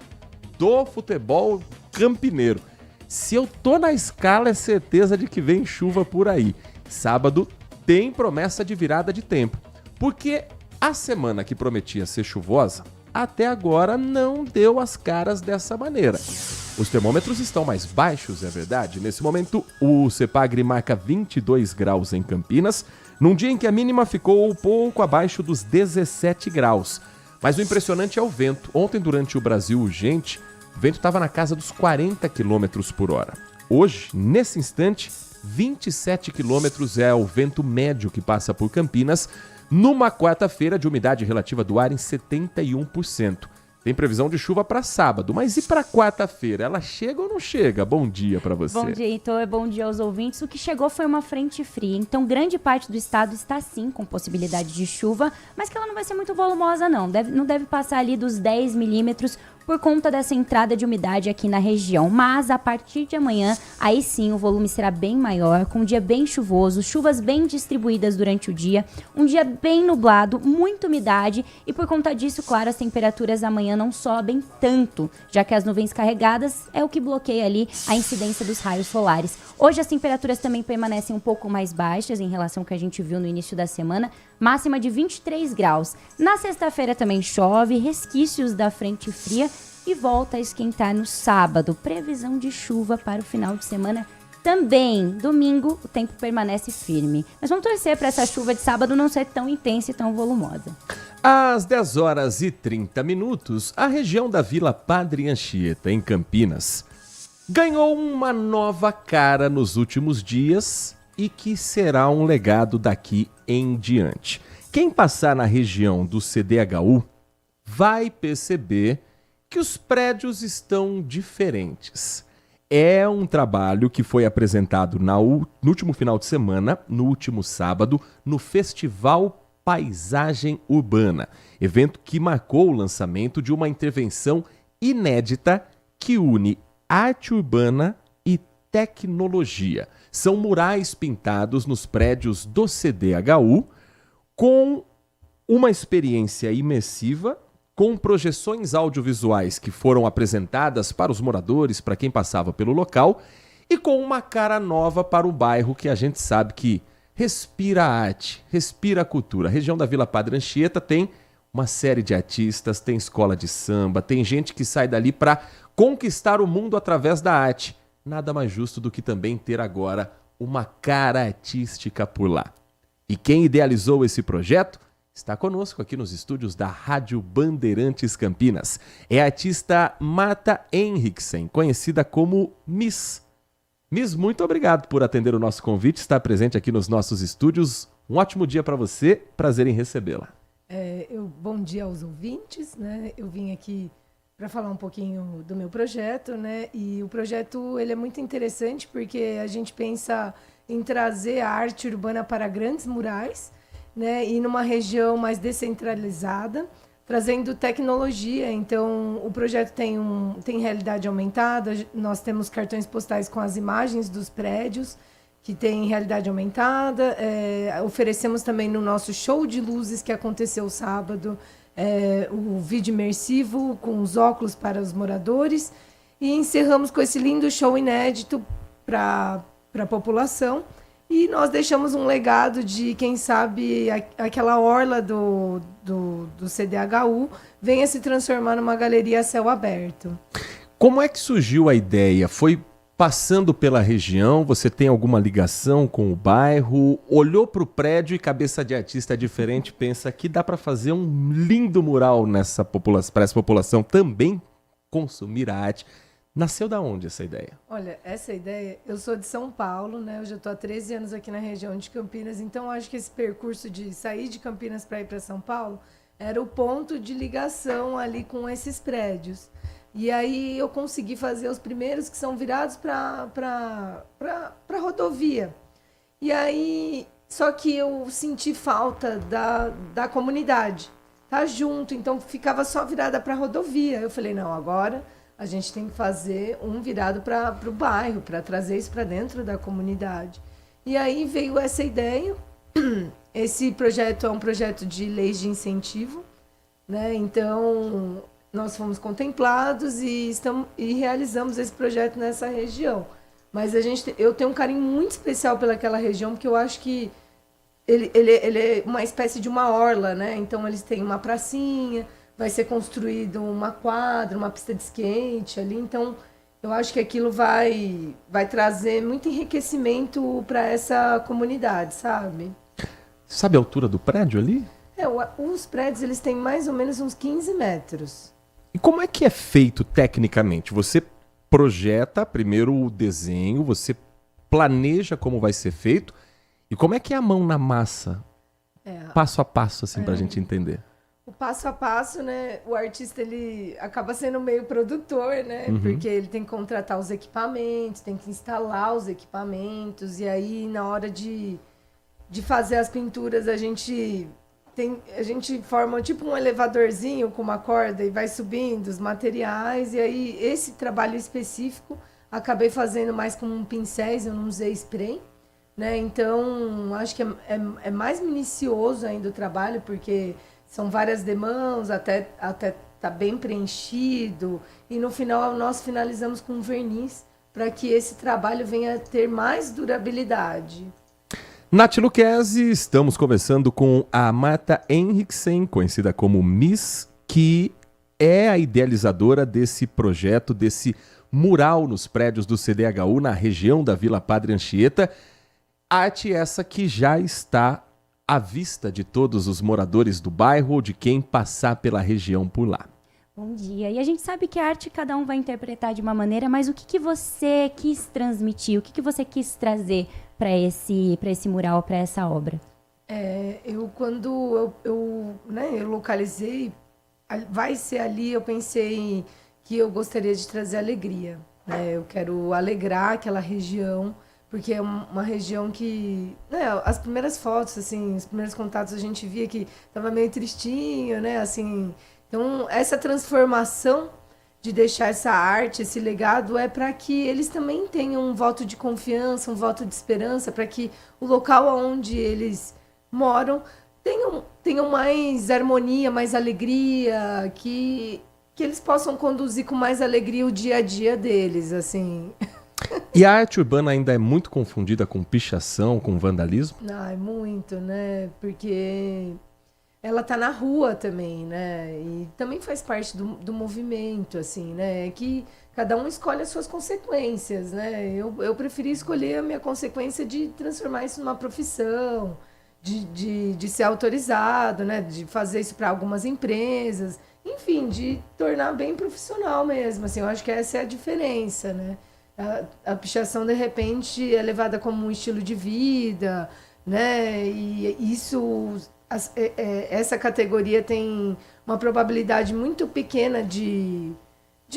do futebol campineiro. Se eu tô na escala, é certeza de que vem chuva por aí. Sábado tem promessa de virada de tempo, porque a semana que prometia ser chuvosa, até agora não deu as caras dessa maneira. Os termômetros estão mais baixos, é verdade. Nesse momento, o CEPAGRE marca 22 graus em Campinas, num dia em que a mínima ficou um pouco abaixo dos 17 graus. Mas o impressionante é o vento. Ontem, durante o Brasil Urgente, o vento estava na casa dos 40 km por hora. Hoje, nesse instante, 27 km é o vento médio que passa por Campinas, numa quarta-feira de umidade relativa do ar em 71%. Tem previsão de chuva para sábado, mas e para quarta-feira? Ela chega ou não chega? Bom dia para você. Bom dia, Heitor. Bom dia aos ouvintes. O que chegou foi uma frente fria, então grande parte do estado está sim com possibilidade de chuva, mas que ela não vai ser muito volumosa não. Não deve passar ali dos 10 milímetros por conta dessa entrada de umidade aqui na região. Mas a partir de amanhã, aí sim o volume será bem maior, com um dia bem chuvoso, chuvas bem distribuídas durante o dia, um dia bem nublado, muita umidade e por conta disso, claro, as temperaturas amanhã não sobem tanto, já que as nuvens carregadas é o que bloqueia ali a incidência dos raios solares. Hoje as temperaturas também permanecem um pouco mais baixas em relação ao que a gente viu no início da semana, máxima de 23 graus. Na sexta-feira também chove, resquícios da frente fria e volta a esquentar no sábado. Previsão de chuva para o final de semana também. Domingo o tempo permanece firme. Mas vamos torcer para essa chuva de sábado não ser tão intensa e tão volumosa. Às 10 horas e 30 minutos, a região da Vila Padre Anchieta, em Campinas, ganhou uma nova cara nos últimos dias e que será um legado daqui em diante. Quem passar na região do CDHU vai perceber que os prédios estão diferentes. É um trabalho que foi apresentado no último final de semana, no último sábado, no Festival Paisagem Urbana, evento que marcou o lançamento de uma intervenção inédita que une arte urbana e tecnologia. São murais pintados nos prédios do CDHU com uma experiência imersiva, com projeções audiovisuais que foram apresentadas para os moradores, para quem passava pelo local, e com uma cara nova para o bairro que a gente sabe que respira arte, respira cultura. A região da Vila Padre Anchieta tem uma série de artistas, tem escola de samba, tem gente que sai dali para conquistar o mundo através da arte. Nada mais justo do que também ter agora uma cara artística por lá. E quem idealizou esse projeto está conosco aqui nos estúdios da Rádio Bandeirantes Campinas. É a artista Marta Henriksen, conhecida como Miss. Miss, muito obrigado por atender o nosso convite, estar presente aqui nos nossos estúdios. Um ótimo dia para você, prazer em recebê-la. Bom dia aos ouvintes, né? Eu vim aqui para falar um pouquinho do meu projeto, né? E o projeto ele é muito interessante porque a gente pensa em trazer a arte urbana para grandes murais, né? E numa região mais descentralizada, trazendo tecnologia. Então, o projeto tem realidade aumentada. Nós temos cartões postais com as imagens dos prédios que tem realidade aumentada. Oferecemos também no nosso show de luzes que aconteceu sábado, o vídeo imersivo com os óculos para os moradores. E encerramos com esse lindo show inédito para a população. E nós deixamos um legado de, quem sabe, aquela orla do CDHU venha se transformar numa galeria a céu aberto. Como é que surgiu a ideia? Foi passando pela região? Você tem alguma ligação com o bairro? Olhou para o prédio e cabeça de artista diferente pensa que dá para fazer um lindo mural para essa população também consumir a arte. Nasceu da onde essa ideia? Olha, essa ideia, eu sou de São Paulo, né? Eu já estou há 13 anos aqui na região de Campinas, então acho que esse percurso de sair de Campinas para ir para São Paulo era o ponto de ligação ali com esses prédios. E aí eu consegui fazer os primeiros que são virados para rodovia. E aí, só que eu senti falta da comunidade, tá junto, então ficava só virada para rodovia. Eu falei, não, agora a gente tem que fazer um virado para o bairro, para trazer isso para dentro da comunidade. E aí veio essa ideia. Esse projeto é um projeto de leis de incentivo, né? Então, nós fomos contemplados e realizamos esse projeto nessa região. Mas eu tenho um carinho muito especial pelaquela região, porque eu acho que ele é uma espécie de uma orla, né? Então, eles têm uma pracinha, vai ser construído uma quadra, uma pista de skate ali. Então, eu acho que aquilo vai trazer muito enriquecimento para essa comunidade, sabe? Sabe a altura do prédio ali? Os prédios eles têm mais ou menos uns 15 metros. E como é que é feito tecnicamente? Você projeta primeiro o desenho, você planeja como vai ser feito, e como é que é a mão na massa? Passo a passo, assim, pra gente entender. O passo a passo, né? O artista, ele acaba sendo meio produtor, né? Uhum. Porque ele tem que contratar os equipamentos, tem que instalar os equipamentos, e aí, na hora de fazer as pinturas, a gente forma tipo um elevadorzinho com uma corda e vai subindo os materiais. E aí, esse trabalho específico, acabei fazendo mais com pincéis, eu não usei spray, né? Então, acho que é mais minucioso ainda o trabalho, porque são várias demãos, até tá bem preenchido. E no final, nós finalizamos com verniz, para que esse trabalho venha a ter mais durabilidade. Nath Lucchesi, estamos conversando com a Marta Henriksen, conhecida como Miss, que é a idealizadora desse projeto, desse mural nos prédios do CDHU, na região da Vila Padre Anchieta. Arte essa que já está à vista de todos os moradores do bairro ou de quem passar pela região por lá. Bom dia. E a gente sabe que a arte cada um vai interpretar de uma maneira, mas o que você quis transmitir, o que você quis trazer para esse mural, para essa obra? Quando eu localizei, vai ser ali, eu pensei que eu gostaria de trazer alegria, né? Eu quero alegrar aquela região, porque é uma região que, né, as primeiras fotos, assim, os primeiros contatos a gente via que estava meio tristinho, né, assim. Então, essa transformação de deixar essa arte, esse legado, é para que eles também tenham um voto de confiança, um voto de esperança, para que o local onde eles moram tenham mais harmonia, mais alegria, que eles possam conduzir com mais alegria o dia a dia deles, assim. E a arte urbana ainda é muito confundida com pichação, com vandalismo? É muito, né? Porque ela tá na rua também, né? E também faz parte do movimento, assim, né? Que cada um escolhe as suas consequências, né? Eu preferi escolher a minha consequência de transformar isso numa profissão, de ser autorizado, né? De fazer isso para algumas empresas, enfim, de tornar bem profissional mesmo, assim. Eu acho que essa é a diferença, né? A pichação, de repente, é levada como um estilo de vida, né? E isso... essa categoria tem uma probabilidade muito pequena de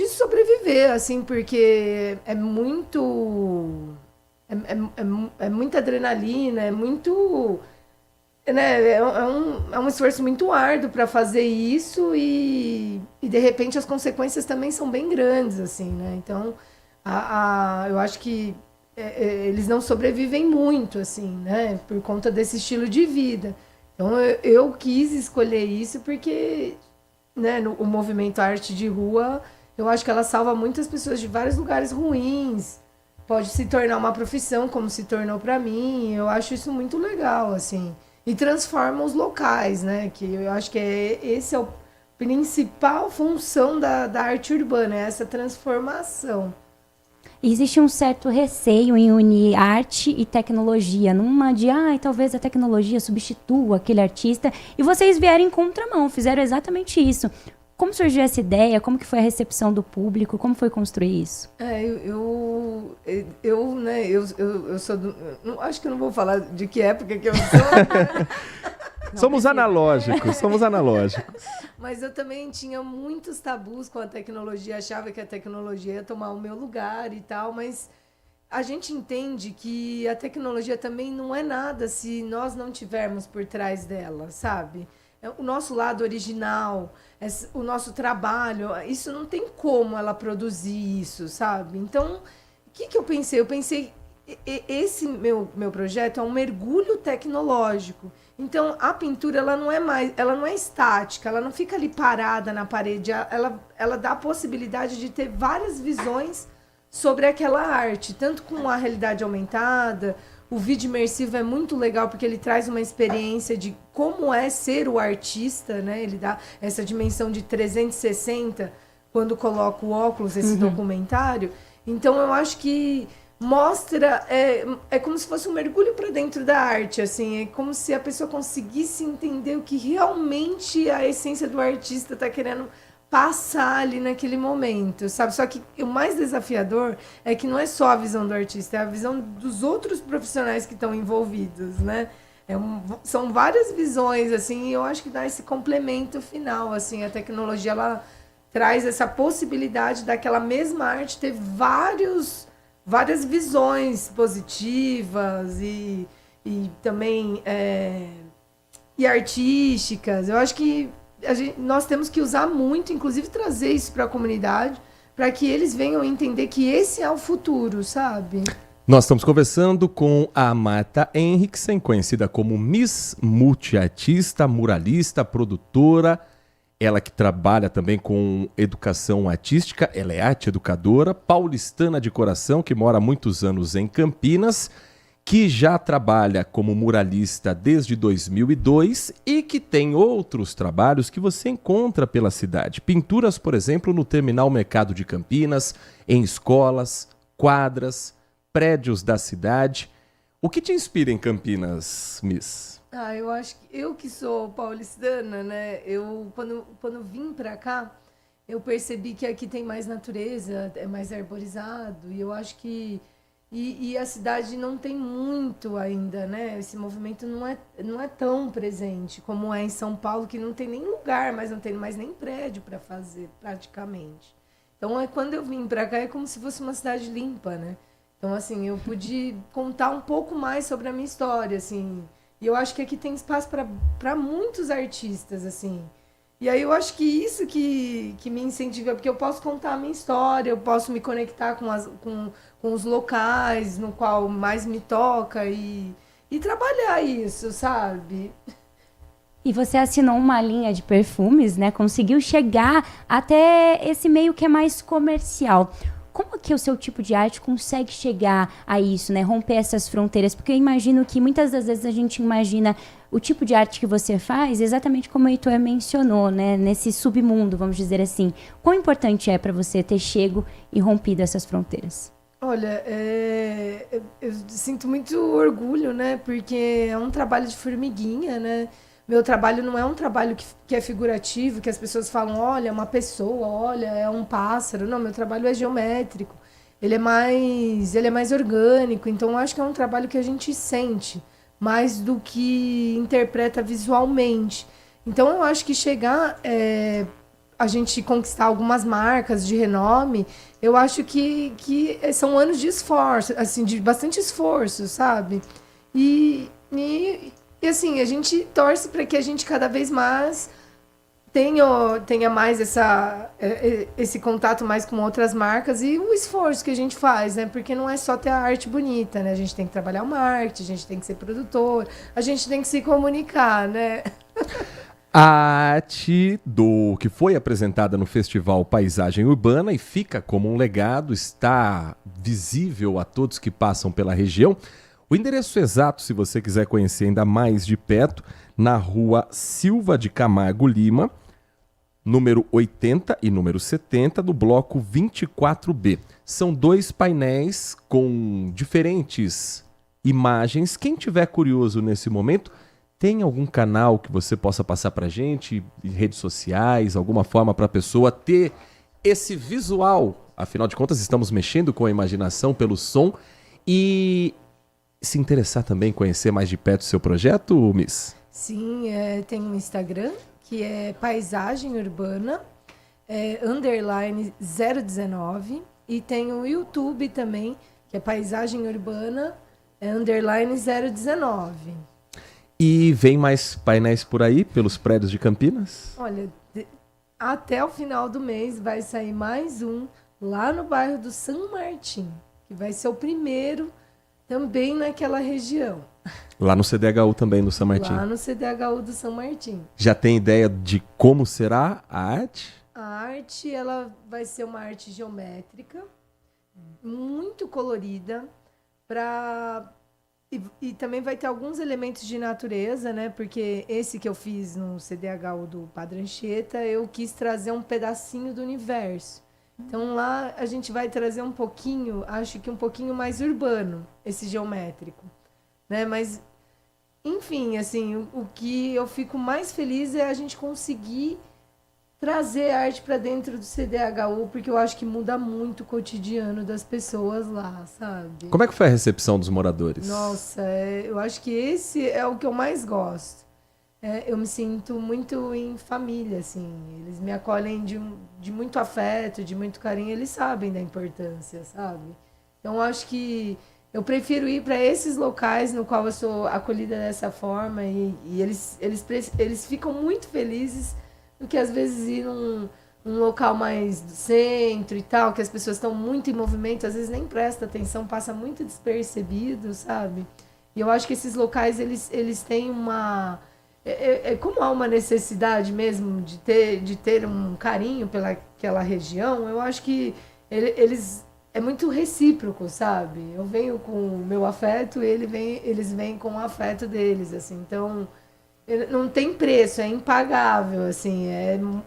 sobreviver, assim, porque é muita adrenalina, é muito, né, é um esforço muito árduo para fazer isso e de repente as consequências também são bem grandes, assim, né? Então eu acho que eles não sobrevivem muito, assim, né, por conta desse estilo de vida. Então, eu quis escolher isso porque, né, o movimento Arte de Rua, eu acho que ela salva muitas pessoas de vários lugares ruins. Pode se tornar uma profissão, como se tornou para mim. Eu acho isso muito legal, assim. E transforma os locais, né? Que eu acho que esse é a principal função da arte urbana, essa transformação. Existe um certo receio em unir arte e tecnologia, numa de, talvez a tecnologia substitua aquele artista, e vocês vieram em contramão, fizeram exatamente isso. Como surgiu essa ideia? Como que foi a recepção do público? Como foi construir isso? Eu sou acho que eu não vou falar de que época que eu sou. Somos analógicos. Mas eu também tinha muitos tabus com a tecnologia, achava que a tecnologia ia tomar o meu lugar e tal, mas a gente entende que a tecnologia também não é nada se nós não tivermos por trás dela, sabe? O nosso lado original, o nosso trabalho, isso não tem como ela produzir isso, sabe? Então, o que eu pensei? Eu pensei, esse meu projeto é um mergulho tecnológico. Então, a pintura ela não é estática, ela não fica ali parada na parede, ela dá a possibilidade de ter várias visões sobre aquela arte, tanto com a realidade aumentada. O vídeo imersivo é muito legal porque ele traz uma experiência de como é ser o artista, né? Ele dá essa dimensão de 360 quando coloca o óculos, esse documentário. Então, eu acho que mostra, é como se fosse um mergulho para dentro da arte, assim, é como se a pessoa conseguisse entender o que realmente a essência do artista está querendo passar ali naquele momento, sabe? Só que o mais desafiador é que não é só a visão do artista, é a visão dos outros profissionais que estão envolvidos, né? São várias visões, assim, e eu acho que dá esse complemento final, assim, a tecnologia, ela traz essa possibilidade daquela mesma arte ter várias visões positivas e também e artísticas. Eu acho que nós temos que usar muito, inclusive trazer isso para a comunidade, para que eles venham entender que esse é o futuro, sabe? Nós estamos conversando com a Marta Henriksen, conhecida como Miss Multiartista, muralista, produtora. Ela que trabalha também com educação artística, ela é arte educadora, paulistana de coração, que mora há muitos anos em Campinas, que já trabalha como muralista desde 2002 e que tem outros trabalhos que você encontra pela cidade. Pinturas, por exemplo, no Terminal Mercado de Campinas, em escolas, quadras, prédios da cidade. O que te inspira em Campinas, Miss? Eu acho que eu que sou paulistana, né? Eu quando vim para cá, eu percebi que aqui tem mais natureza, é mais arborizado, e eu acho que e a cidade não tem muito ainda, né? Esse movimento não é tão presente como é em São Paulo, que não tem nem lugar, mas não tem mais nem prédio para fazer, praticamente. Então, quando eu vim para cá, é como se fosse uma cidade limpa, né? Então, assim, eu pude contar um pouco mais sobre a minha história, assim. E eu acho que aqui tem espaço para muitos artistas, assim. E aí eu acho que isso que me incentiva, porque eu posso contar a minha história, eu posso me conectar com os locais no qual mais me toca e trabalhar isso, sabe? E você assinou uma linha de perfumes, né? Conseguiu chegar até esse meio que é mais comercial. como que o seu tipo de arte consegue chegar a isso, né? Romper essas fronteiras? Porque eu imagino que muitas das vezes a gente imagina o tipo de arte que você faz exatamente como o Heitor mencionou, né? Nesse submundo, vamos dizer assim. Quão importante é para você ter chego e rompido essas fronteiras? Olha, eu sinto muito orgulho, né? Porque é um trabalho de formiguinha, né? Meu trabalho não é um trabalho que é figurativo, que as pessoas falam, olha, é uma pessoa, olha, é um pássaro. Não, meu trabalho é geométrico. Ele é mais orgânico. Então, eu acho que é um trabalho que a gente sente mais do que interpreta visualmente. Então, eu acho que chegar a gente conquistar algumas marcas de renome, eu acho que são anos de esforço, assim, de bastante esforço, sabe? E assim, a gente torce para que a gente cada vez mais tenha mais esse contato mais com outras marcas e o esforço que a gente faz, né? Porque não é só ter a arte bonita, né? A gente tem que trabalhar o marketing, a gente tem que ser produtor, a gente tem que se comunicar, né? A arte que foi apresentada no Festival Paisagem Urbana e fica como um legado, está visível a todos que passam pela região. O endereço exato, se você quiser conhecer ainda mais de perto, na rua Silva de Camargo Lima, número 80 e número 70, do bloco 24B. São 2 painéis com diferentes imagens. Quem tiver curioso nesse momento, tem algum canal que você possa passar pra gente, redes sociais, alguma forma para a pessoa ter esse visual? Afinal de contas, estamos mexendo com a imaginação pelo som e se interessar também, conhecer mais de perto o seu projeto, Miss? Sim, tem um Instagram, que é Paisagem Urbana, _ 019, e tem o YouTube também, que é Paisagem Urbana, _ 019. E vem mais painéis por aí, pelos prédios de Campinas? Olha, até o final do mês vai sair mais um lá no bairro do São Martim, que vai ser o primeiro também naquela região. Lá no CDHU também, no São Martim? Lá no CDHU do São Martim. Já tem ideia de como será a arte? A arte, ela vai ser uma arte geométrica, muito colorida, e também vai ter alguns elementos de natureza, né? Porque esse que eu fiz no CDHU do Padre Anchieta, eu quis trazer um pedacinho do universo. Então lá a gente vai trazer um pouquinho, acho que um pouquinho mais urbano, esse geométrico, né? Mas, enfim, assim, o que eu fico mais feliz é a gente conseguir trazer arte para dentro do CDHU, porque eu acho que muda muito o cotidiano das pessoas lá, sabe? Como é que foi a recepção dos moradores? Nossa, eu acho que esse é o que eu mais gosto. Eu me sinto muito em família, assim. Eles me acolhem de muito afeto, de muito carinho. Eles sabem da importância, sabe? Então, eu acho que eu prefiro ir para esses locais no qual eu sou acolhida dessa forma e eles ficam muito felizes do que, às vezes, ir num local mais do centro e tal, que as pessoas estão muito em movimento, às vezes nem presta atenção, passa muito despercebido, sabe? E eu acho que esses locais, eles têm uma... como há uma necessidade mesmo de ter um carinho pelaquela região, eu acho que eles é muito recíproco, sabe? Eu venho com o meu afeto e eles vêm com o afeto deles, assim. Então, não tem preço, é impagável, assim.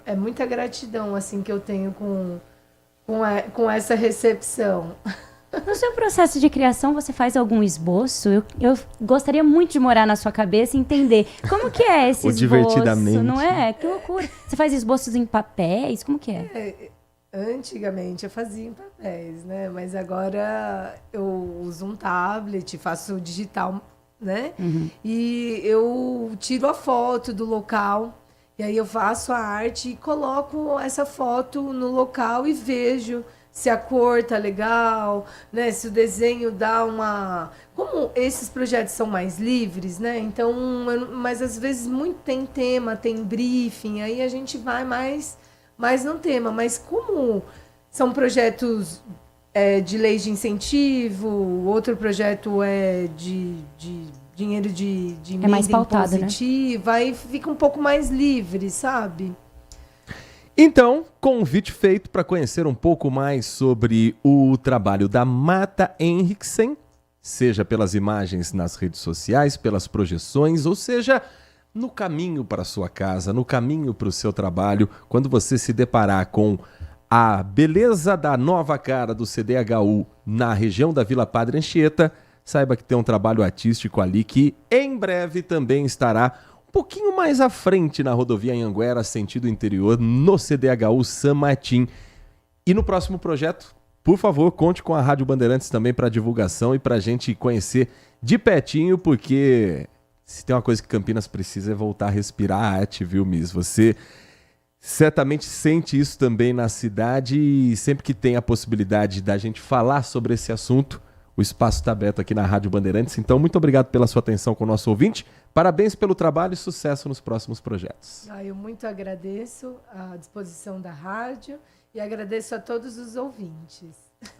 É muita gratidão, assim, que eu tenho com essa recepção. No seu processo de criação, você faz algum esboço? Eu gostaria muito de morar na sua cabeça e entender como que é esse esboço, divertidamente. Não é? Que loucura. Você faz esboços em papéis? Como que é? Antigamente eu fazia em papéis, né? Mas agora eu uso um tablet, faço digital, né? Uhum. E eu tiro a foto do local, e aí eu faço a arte e coloco essa foto no local e vejo se a cor tá legal, né? Se o desenho dá uma... Como esses projetos são mais livres, né? Então, mas às vezes muito tem tema, tem briefing, aí a gente vai mais no tema. Mas como são projetos de lei de incentivo, outro projeto é de dinheiro de emenda mais pautado, impositiva, aí fica um pouco mais livre, sabe? Então, convite feito para conhecer um pouco mais sobre o trabalho da Mata Henriksen, seja pelas imagens nas redes sociais, pelas projeções, ou seja, no caminho para a sua casa, no caminho para o seu trabalho, quando você se deparar com a beleza da nova cara do CDHU na região da Vila Padre Anchieta, saiba que tem um trabalho artístico ali que em breve também estará um pouquinho mais à frente na rodovia Anhanguera, sentido interior, no CDHU San Martín. E no próximo projeto, por favor, conte com a Rádio Bandeirantes também para divulgação e para a gente conhecer de pertinho, porque se tem uma coisa que Campinas precisa é voltar a respirar a arte, viu, Miss? Você certamente sente isso também na cidade e sempre que tem a possibilidade da gente falar sobre esse assunto, o espaço está aberto aqui na Rádio Bandeirantes. Então, muito obrigado pela sua atenção com o nosso ouvinte. Parabéns pelo trabalho e sucesso nos próximos projetos. Eu muito agradeço a disposição da rádio e agradeço a todos os ouvintes.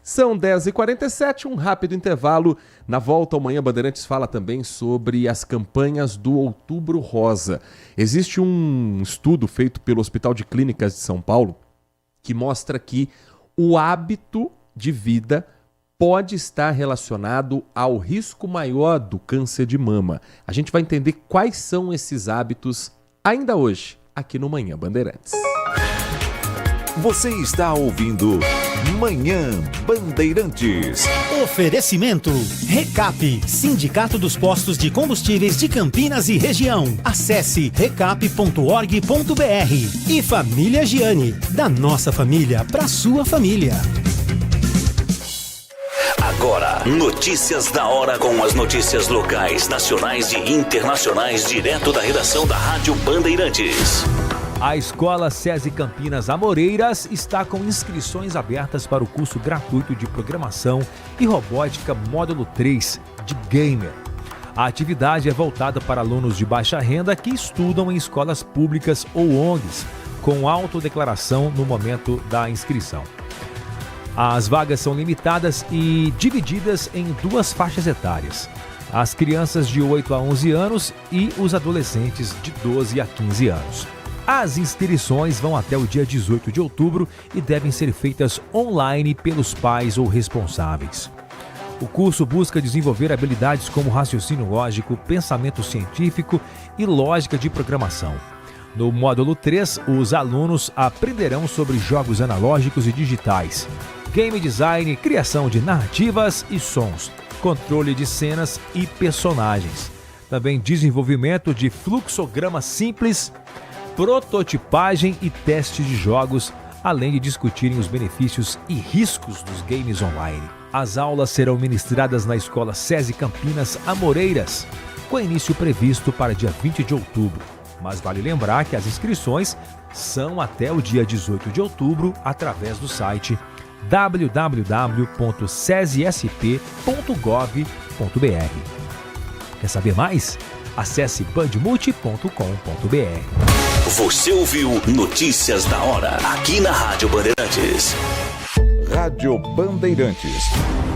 São 10h47, um rápido intervalo. Na volta, amanhã, Bandeirantes fala também sobre as campanhas do Outubro Rosa. Existe um estudo feito pelo Hospital de Clínicas de São Paulo que mostra que o hábito de vida pode estar relacionado ao risco maior do câncer de mama. A gente vai entender quais são esses hábitos ainda hoje, aqui no Manhã Bandeirantes. Você está ouvindo Manhã Bandeirantes. Oferecimento Recap, Sindicato dos Postos de Combustíveis de Campinas e Região. Acesse recap.org.br. E Família Giani, da nossa família para sua família. Agora, notícias da hora com as notícias locais, nacionais e internacionais, direto da redação da Rádio Bandeirantes. A Escola SESI Campinas Amoreiras está com inscrições abertas para o curso gratuito de Programação e Robótica Módulo 3 de Gamer. A atividade é voltada para alunos de baixa renda que estudam em escolas públicas ou ONGs, com autodeclaração no momento da inscrição. As vagas são limitadas e divididas em 2 faixas etárias: as crianças de 8 a 11 anos e os adolescentes de 12 a 15 anos. As inscrições vão até o dia 18 de outubro e devem ser feitas online pelos pais ou responsáveis. O curso busca desenvolver habilidades como raciocínio lógico, pensamento científico e lógica de programação. No módulo 3, os alunos aprenderão sobre jogos analógicos e digitais, game design, criação de narrativas e sons, controle de cenas e personagens. Também desenvolvimento de fluxograma simples, prototipagem e teste de jogos, além de discutirem os benefícios e riscos dos games online. As aulas serão ministradas na Escola SESI Campinas Amoreiras, com início previsto para dia 20 de outubro. Mas vale lembrar que as inscrições são até o dia 18 de outubro através do site www.sesisp.gov.br. Quer saber mais? Acesse bandmulti.com.br. Você ouviu Notícias da Hora, aqui na Rádio Bandeirantes. Rádio Bandeirantes.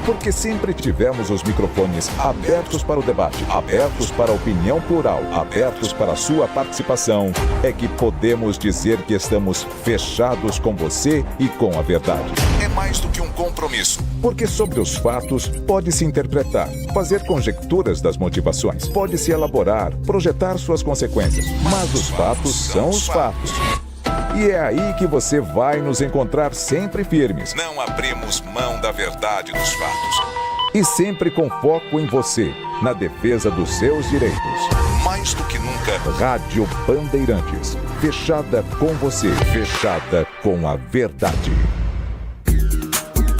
Porque sempre tivemos os microfones abertos para o debate, abertos para a opinião plural, abertos para a sua participação, é que podemos dizer que estamos fechados com você e com a verdade. É mais do que um compromisso, porque sobre os fatos pode-se interpretar, fazer conjecturas das motivações, pode-se elaborar, projetar suas consequências, mas os fatos são os fatos. E é aí que você vai nos encontrar sempre firmes. Não abrimos mão da verdade dos fatos. E sempre com foco em você, na defesa dos seus direitos. Mais do que nunca, Rádio Bandeirantes. Fechada com você, fechada com a verdade.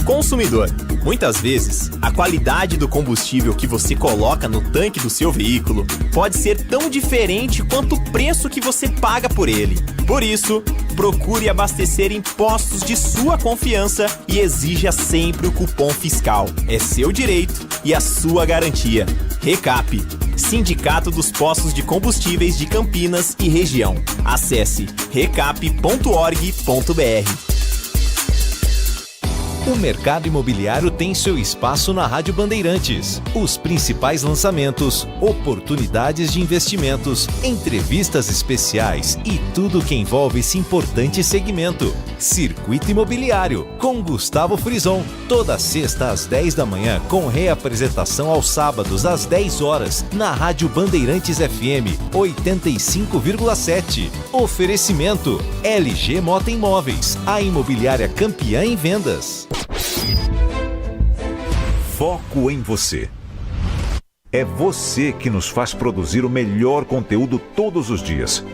Consumidor, muitas vezes, a qualidade do combustível que você coloca no tanque do seu veículo pode ser tão diferente quanto o preço que você paga por ele. Por isso, procure abastecer em postos de sua confiança e exija sempre o cupom fiscal. É seu direito e a sua garantia. Recap, Sindicato dos Postos de Combustíveis de Campinas e Região. Acesse recap.org.br. O mercado imobiliário tem seu espaço na Rádio Bandeirantes. Os principais lançamentos, oportunidades de investimentos, entrevistas especiais e tudo que envolve esse importante segmento. Circuito Imobiliário, com Gustavo Frison. Toda sexta às 10 da manhã, com reapresentação aos sábados às 10 horas, na Rádio Bandeirantes FM 85,7. Oferecimento LG Mota Imóveis, a imobiliária campeã em vendas. Foco em você. É você que nos faz produzir o melhor conteúdo todos os dias.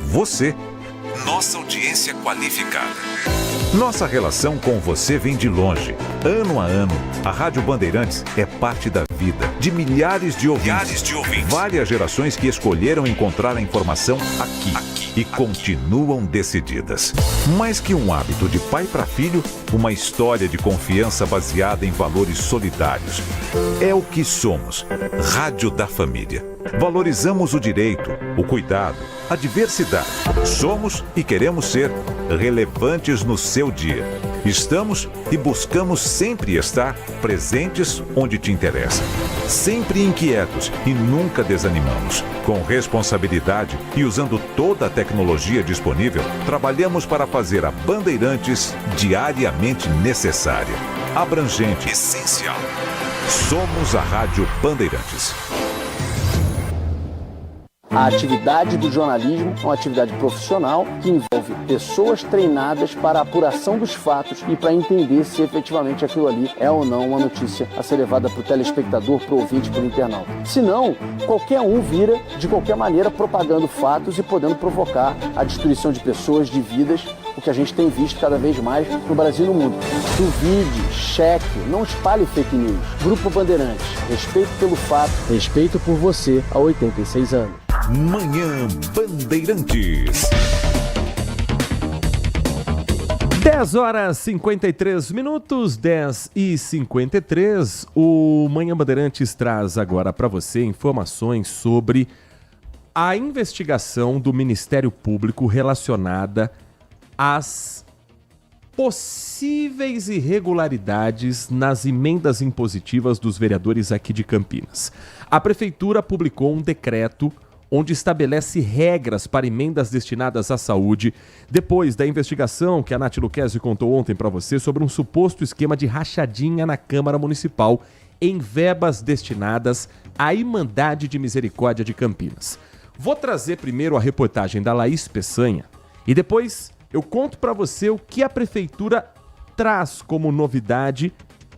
Você, nossa audiência qualificada. Nossa relação com você vem de longe. Ano a ano, a Rádio Bandeirantes é parte da vida de milhares de ouvintes. Várias gerações que escolheram encontrar a informação aqui e continuam decididas. Mais que um hábito de pai para filho, uma história de confiança baseada em valores solidários. É o que somos. Rádio da Família. Valorizamos o direito, o cuidado, a diversidade. Somos e queremos ser relevantes no seu dia. Estamos e buscamos sempre estar presentes onde te interessa. Sempre inquietos e nunca desanimamos. Com responsabilidade e usando toda a tecnologia disponível, trabalhamos para fazer a Bandeirantes diariamente necessária, abrangente, essencial. Somos a Rádio Bandeirantes. A atividade do jornalismo é uma atividade profissional que envolve pessoas treinadas para a apuração dos fatos e para entender se efetivamente aquilo ali é ou não uma notícia a ser levada para o telespectador, para o ouvinte, para o internauta. Senão, qualquer um vira, de qualquer maneira, propagando fatos e podendo provocar a destruição de pessoas, de vidas, o que a gente tem visto cada vez mais no Brasil e no mundo. Duvide, cheque, não espalhe fake news. Grupo Bandeirantes, respeito pelo fato, respeito por você há 86 anos. Manhã Bandeirantes. 10 horas 53 minutos, 10 e 53. O Manhã Bandeirantes traz agora para você informações sobre a investigação do Ministério Público relacionada às possíveis irregularidades nas emendas impositivas dos vereadores aqui de Campinas. A Prefeitura publicou um decreto onde estabelece regras para emendas destinadas à saúde, depois da investigação que a Nath Luquezzi contou ontem para você sobre um suposto esquema de rachadinha na Câmara Municipal em verbas destinadas à Irmandade de Misericórdia de Campinas. Vou trazer primeiro a reportagem da Laís Peçanha e depois eu conto para você o que a Prefeitura traz como novidade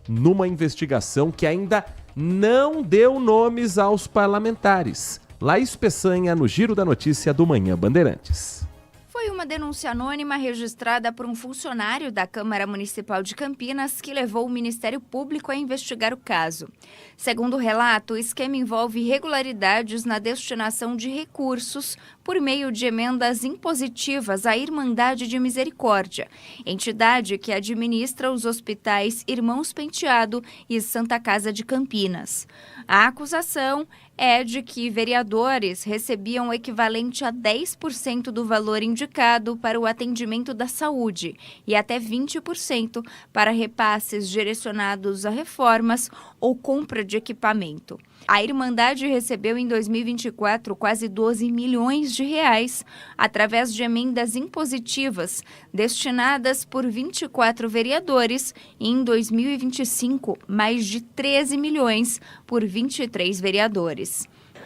numa investigação que ainda não deu nomes aos parlamentares. Laís Peçanha, no Giro da Notícia do Manhã Bandeirantes. Foi uma denúncia anônima registrada por um funcionário da Câmara Municipal de Campinas que levou o Ministério Público a investigar o caso. Segundo o relato, o esquema envolve irregularidades na destinação de recursos por meio de emendas impositivas à Irmandade de Misericórdia, entidade que administra os hospitais Irmãos Penteado e Santa Casa de Campinas. A acusação é de que vereadores recebiam o equivalente a 10% do valor indicado para o atendimento da saúde e até 20% para repasses direcionados a reformas ou compra de equipamento. A Irmandade recebeu em 2024 quase 12 milhões de reais através de emendas impositivas destinadas por 24 vereadores e em 2025 mais de 13 milhões por 23 vereadores.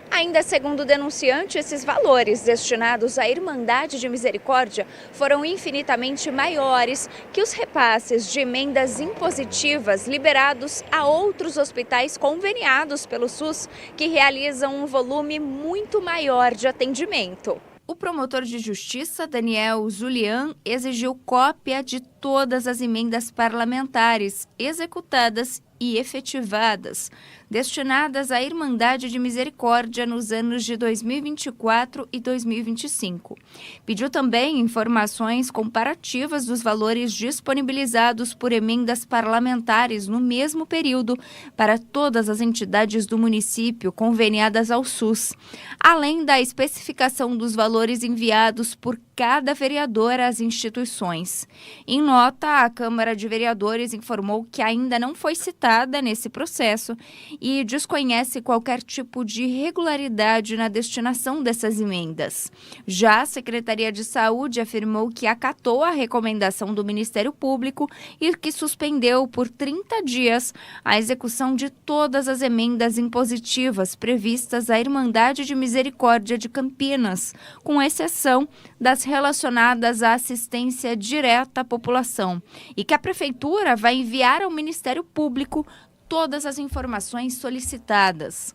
Ainda segundo o denunciante, esses valores destinados à Irmandade de Misericórdia foram infinitamente maiores que os repasses de emendas impositivas liberados a outros hospitais conveniados pelo SUS, que realizam um volume muito maior de atendimento. O promotor de justiça, Daniel Zulian, exigiu cópia de todas as emendas parlamentares executadas e efetivadas, destinadas à Irmandade de Misericórdia nos anos de 2024 e 2025. Pediu também informações comparativas dos valores disponibilizados por emendas parlamentares no mesmo período para todas as entidades do município conveniadas ao SUS, além da especificação dos valores enviados por cada vereador às instituições. Em nota, a Câmara de Vereadores informou que ainda não foi citada nesse processo e desconhece qualquer tipo de irregularidade na destinação dessas emendas. Já a Secretaria de Saúde afirmou que acatou a recomendação do Ministério Público e que suspendeu por 30 dias a execução de todas as emendas impositivas previstas à Irmandade de Misericórdia de Campinas, com exceção das relacionadas à assistência direta à população, e que a Prefeitura vai enviar ao Ministério Público todas as informações solicitadas.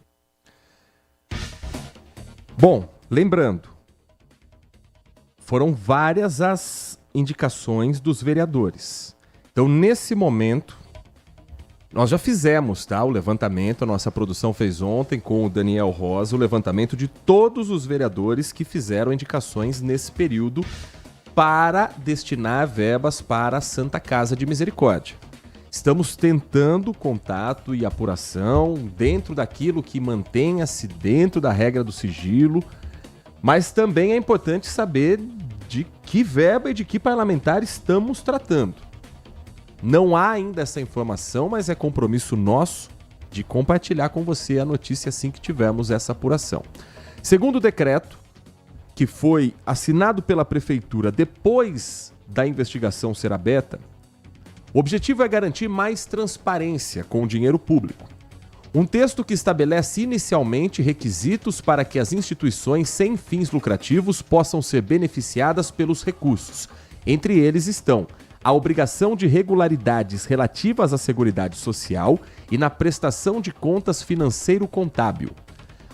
Bom, lembrando, foram várias as indicações dos vereadores. Então, nesse momento, nós já fizemos, tá, o levantamento, a nossa produção fez ontem com o Daniel Rosa, o levantamento de todos os vereadores que fizeram indicações nesse período para destinar verbas para a Santa Casa de Misericórdia. Estamos tentando contato e apuração dentro daquilo que mantenha-se dentro da regra do sigilo, mas também é importante saber de que verba e de que parlamentar estamos tratando. Não há ainda essa informação, mas é compromisso nosso de compartilhar com você a notícia assim que tivermos essa apuração. Segundo o decreto, que foi assinado pela Prefeitura depois da investigação ser aberta, o objetivo é garantir mais transparência com o dinheiro público. Um texto que estabelece inicialmente requisitos para que as instituições sem fins lucrativos possam ser beneficiadas pelos recursos. Entre eles estão a obrigação de regularidades relativas à Seguridade Social e na prestação de contas financeiro-contábil.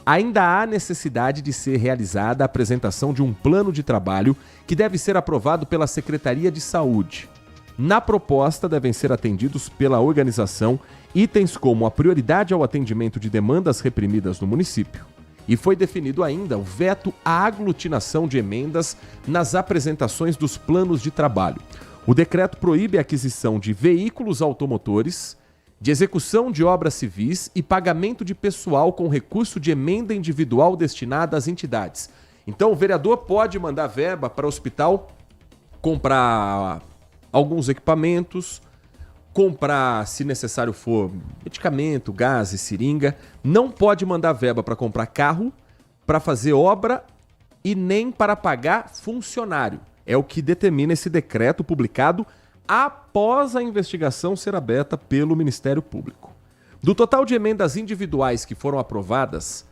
Ainda há necessidade de ser realizada a apresentação de um plano de trabalho que deve ser aprovado pela Secretaria de Saúde. Na proposta devem ser atendidos pela organização itens como a prioridade ao atendimento de demandas reprimidas no município. E foi definido ainda o veto à aglutinação de emendas nas apresentações dos planos de trabalho. O decreto proíbe a aquisição de veículos automotores, de execução de obras civis e pagamento de pessoal com recurso de emenda individual destinada às entidades. Então, o vereador pode mandar verba para o hospital comprar alguns equipamentos, comprar, se necessário for, medicamento, gás e seringa. Não pode mandar verba para comprar carro, para fazer obra e nem para pagar funcionário. É o que determina esse decreto publicado após a investigação ser aberta pelo Ministério Público. Do total de emendas individuais que foram aprovadas,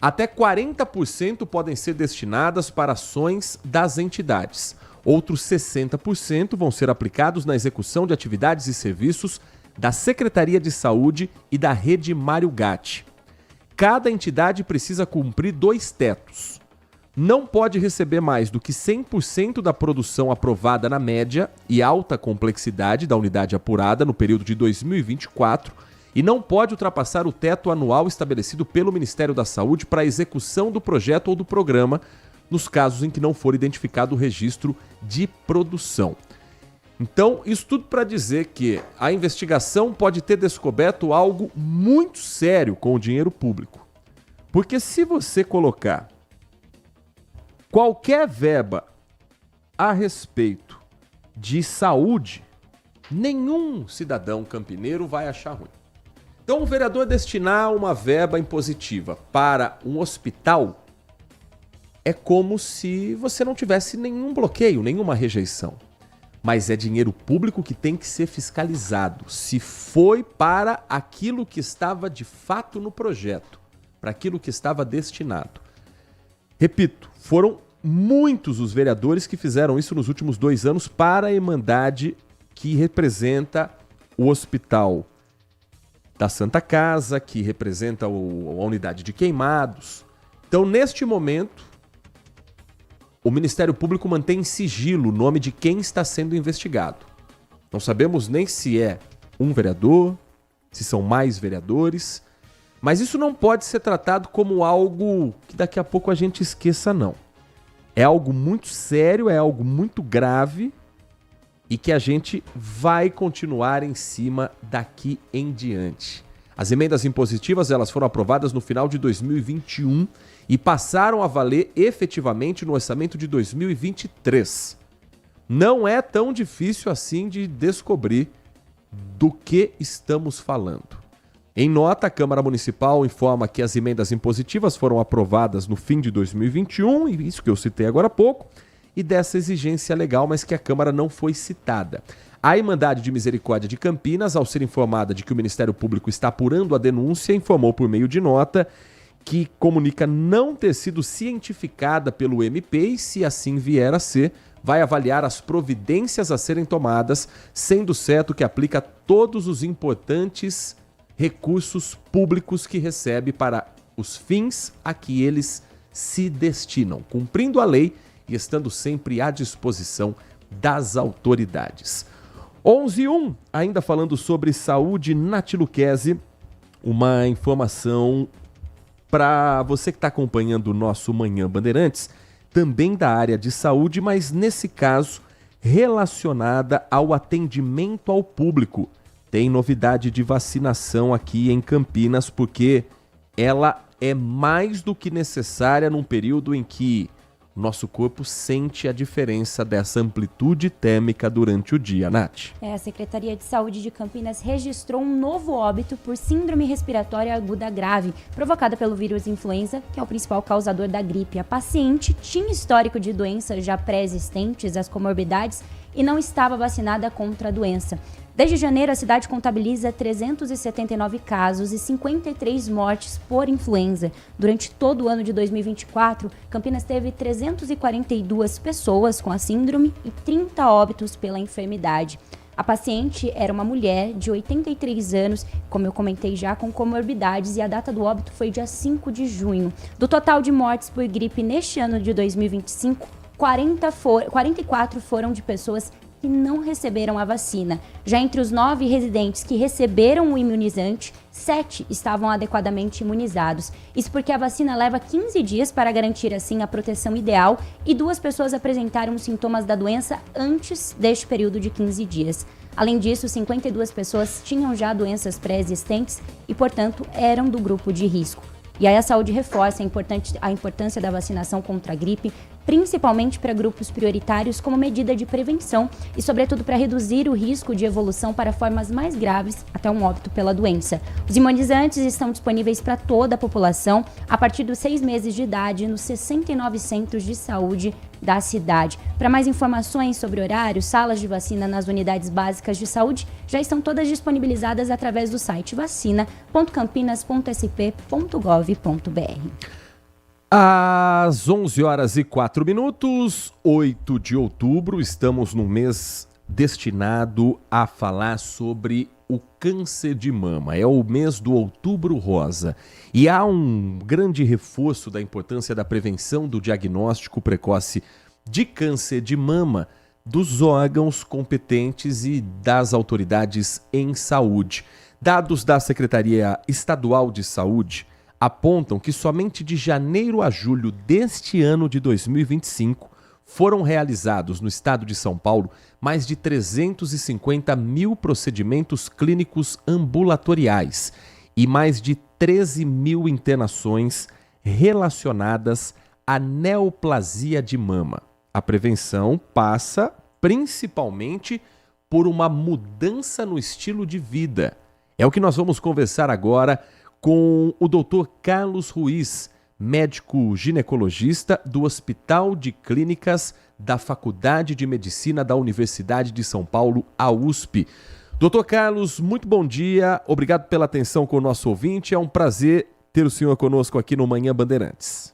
até 40% podem ser destinadas para ações das entidades. Outros 60% vão ser aplicados na execução de atividades e serviços da Secretaria de Saúde e da Rede Mário Gatti. Cada entidade precisa cumprir 2 tetos. Não pode receber mais do que 100% da produção aprovada na média e alta complexidade da unidade apurada no período de 2024 e não pode ultrapassar o teto anual estabelecido pelo Ministério da Saúde para a execução do projeto ou do programa, nos casos em que não for identificado o registro de produção. Então, isso tudo para dizer que a investigação pode ter descoberto algo muito sério com o dinheiro público. Porque se você colocar qualquer verba a respeito de saúde, nenhum cidadão campineiro vai achar ruim. Então, o vereador destinar uma verba impositiva para um hospital é como se você não tivesse nenhum bloqueio, nenhuma rejeição. Mas é dinheiro público que tem que ser fiscalizado. Se foi para aquilo que estava de fato no projeto, para aquilo que estava destinado. Repito, foram muitos os vereadores que fizeram isso nos últimos 2 anos para a Irmandade que representa o Hospital da Santa Casa, que representa a Unidade de Queimados. Então, neste momento, o Ministério Público mantém em sigilo o nome de quem está sendo investigado. Não sabemos nem se é um vereador, se são mais vereadores, Mas isso não pode ser tratado como algo que daqui a pouco a gente esqueça, não. É algo muito sério, é algo muito grave e que a gente vai continuar em cima daqui em diante. As emendas impositivas, elas foram aprovadas no final de 2021 e passaram a valer efetivamente no orçamento de 2023. Não é tão difícil assim de descobrir do que estamos falando. Em nota, a Câmara Municipal informa que as emendas impositivas foram aprovadas no fim de 2021, e isso que eu citei agora há pouco, e dessa exigência legal, mas que a Câmara não foi citada. A Irmandade de Misericórdia de Campinas, ao ser informada de que o Ministério Público está apurando a denúncia, informou por meio de nota que comunica não ter sido cientificada pelo MP e, se assim vier a ser, vai avaliar as providências a serem tomadas, sendo certo que aplica todos os importantes recursos públicos que recebe para os fins a que eles se destinam, cumprindo a lei e estando sempre à disposição das autoridades. 11:01, ainda falando sobre saúde, Nath Luquezzi, uma informação para você que está acompanhando o nosso Manhã Bandeirantes, também da área de saúde, mas nesse caso relacionada ao atendimento ao público. Tem novidade de vacinação aqui em Campinas, porque ela é mais do que necessária num período em que nosso corpo sente a diferença dessa amplitude térmica durante o dia, Nath. A Secretaria de Saúde de Campinas registrou um novo óbito por síndrome respiratória aguda grave, provocada pelo vírus influenza, que é o principal causador da gripe. A paciente tinha histórico de doenças já pré-existentes, as comorbidades, e não estava vacinada contra a doença. Desde janeiro, a cidade contabiliza 379 casos e 53 mortes por influenza. Durante todo o ano de 2024, Campinas teve 342 pessoas com a síndrome e 30 óbitos pela enfermidade. A paciente era uma mulher de 83 anos, como eu comentei já, com comorbidades, e a data do óbito foi dia 5 de junho. Do total de mortes por gripe neste ano de 2025, 44 foram de pessoas que não receberam a vacina. Já entre os 9 residentes que receberam o imunizante, 7 estavam adequadamente imunizados. Isso porque a vacina leva 15 dias para garantir, assim, a proteção ideal, e 2 pessoas apresentaram sintomas da doença antes deste período de 15 dias. Além disso, 52 pessoas tinham já doenças pré-existentes e, portanto, eram do grupo de risco. E aí a saúde reforça a importância da vacinação contra a gripe, principalmente para grupos prioritários, como medida de prevenção e, sobretudo, para reduzir o risco de evolução para formas mais graves, até um óbito pela doença. Os imunizantes estão disponíveis para toda a população a partir dos 6 meses de idade nos 69 centros de saúde da cidade. Para mais informações sobre horários, salas de vacina nas unidades básicas de saúde, já estão todas disponibilizadas através do site vacina.campinas.sp.gov.br. Às 11h04, 8 de outubro, estamos num mês destinado a falar sobre o câncer de mama. É o mês do Outubro Rosa. E há um grande reforço da importância da prevenção do diagnóstico precoce de câncer de mama dos órgãos competentes e das autoridades em saúde. Dados da Secretaria Estadual de Saúde apontam que somente de janeiro a julho deste ano de 2025 foram realizados no estado de São Paulo mais de 350 mil procedimentos clínicos ambulatoriais e mais de 13 mil internações relacionadas à neoplasia de mama. A prevenção passa principalmente por uma mudança no estilo de vida. É o que nós vamos conversar agora com o Dr. Carlos Ruiz, médico ginecologista do Hospital de Clínicas da Faculdade de Medicina da Universidade de São Paulo, a USP. Dr. Carlos, muito bom dia, obrigado pela atenção com o nosso ouvinte, é um prazer ter o senhor conosco aqui no Manhã Bandeirantes.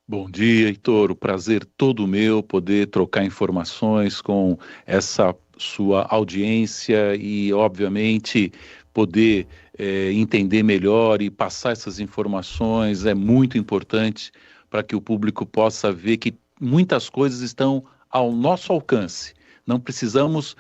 Bom dia, Heitor, o prazer todo meu poder trocar informações com essa sua audiência e, obviamente, poder entender melhor e passar essas informações é muito importante para que o público possa ver que muitas coisas estão ao nosso alcance. Não precisamos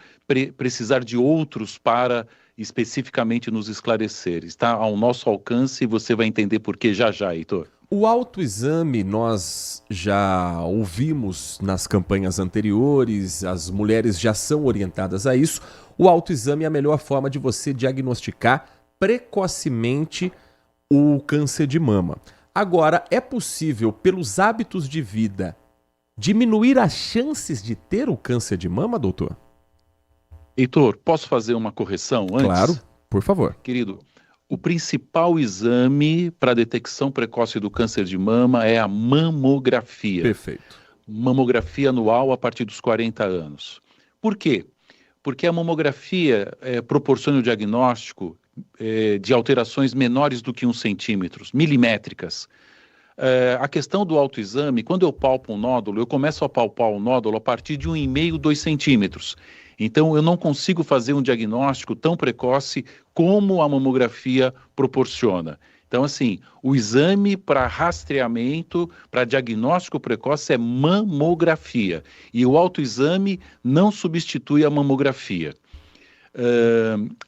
precisar de outros para especificamente nos esclarecer. Está ao nosso alcance e você vai entender por que já, Heitor. O autoexame nós já ouvimos nas campanhas anteriores, as mulheres já são orientadas a isso. O autoexame é a melhor forma de você diagnosticar precocemente o câncer de mama. Agora, é possível, pelos hábitos de vida, diminuir as chances de ter o câncer de mama, doutor? Heitor, posso fazer uma correção antes? Claro, por favor. Querido, o principal exame para a detecção precoce do câncer de mama é a mamografia. Perfeito. Mamografia anual a partir dos 40 anos. Por quê? Porque a mamografia proporciona o diagnóstico de alterações menores do que 1 centímetro, milimétricas. A questão do autoexame, quando eu palpo um nódulo, eu começo a palpar o nódulo a partir de 1,5, 2 centímetros. Então, eu não consigo fazer um diagnóstico tão precoce como a mamografia proporciona. Então, assim, o exame para rastreamento, para diagnóstico precoce é mamografia. E o autoexame não substitui a mamografia.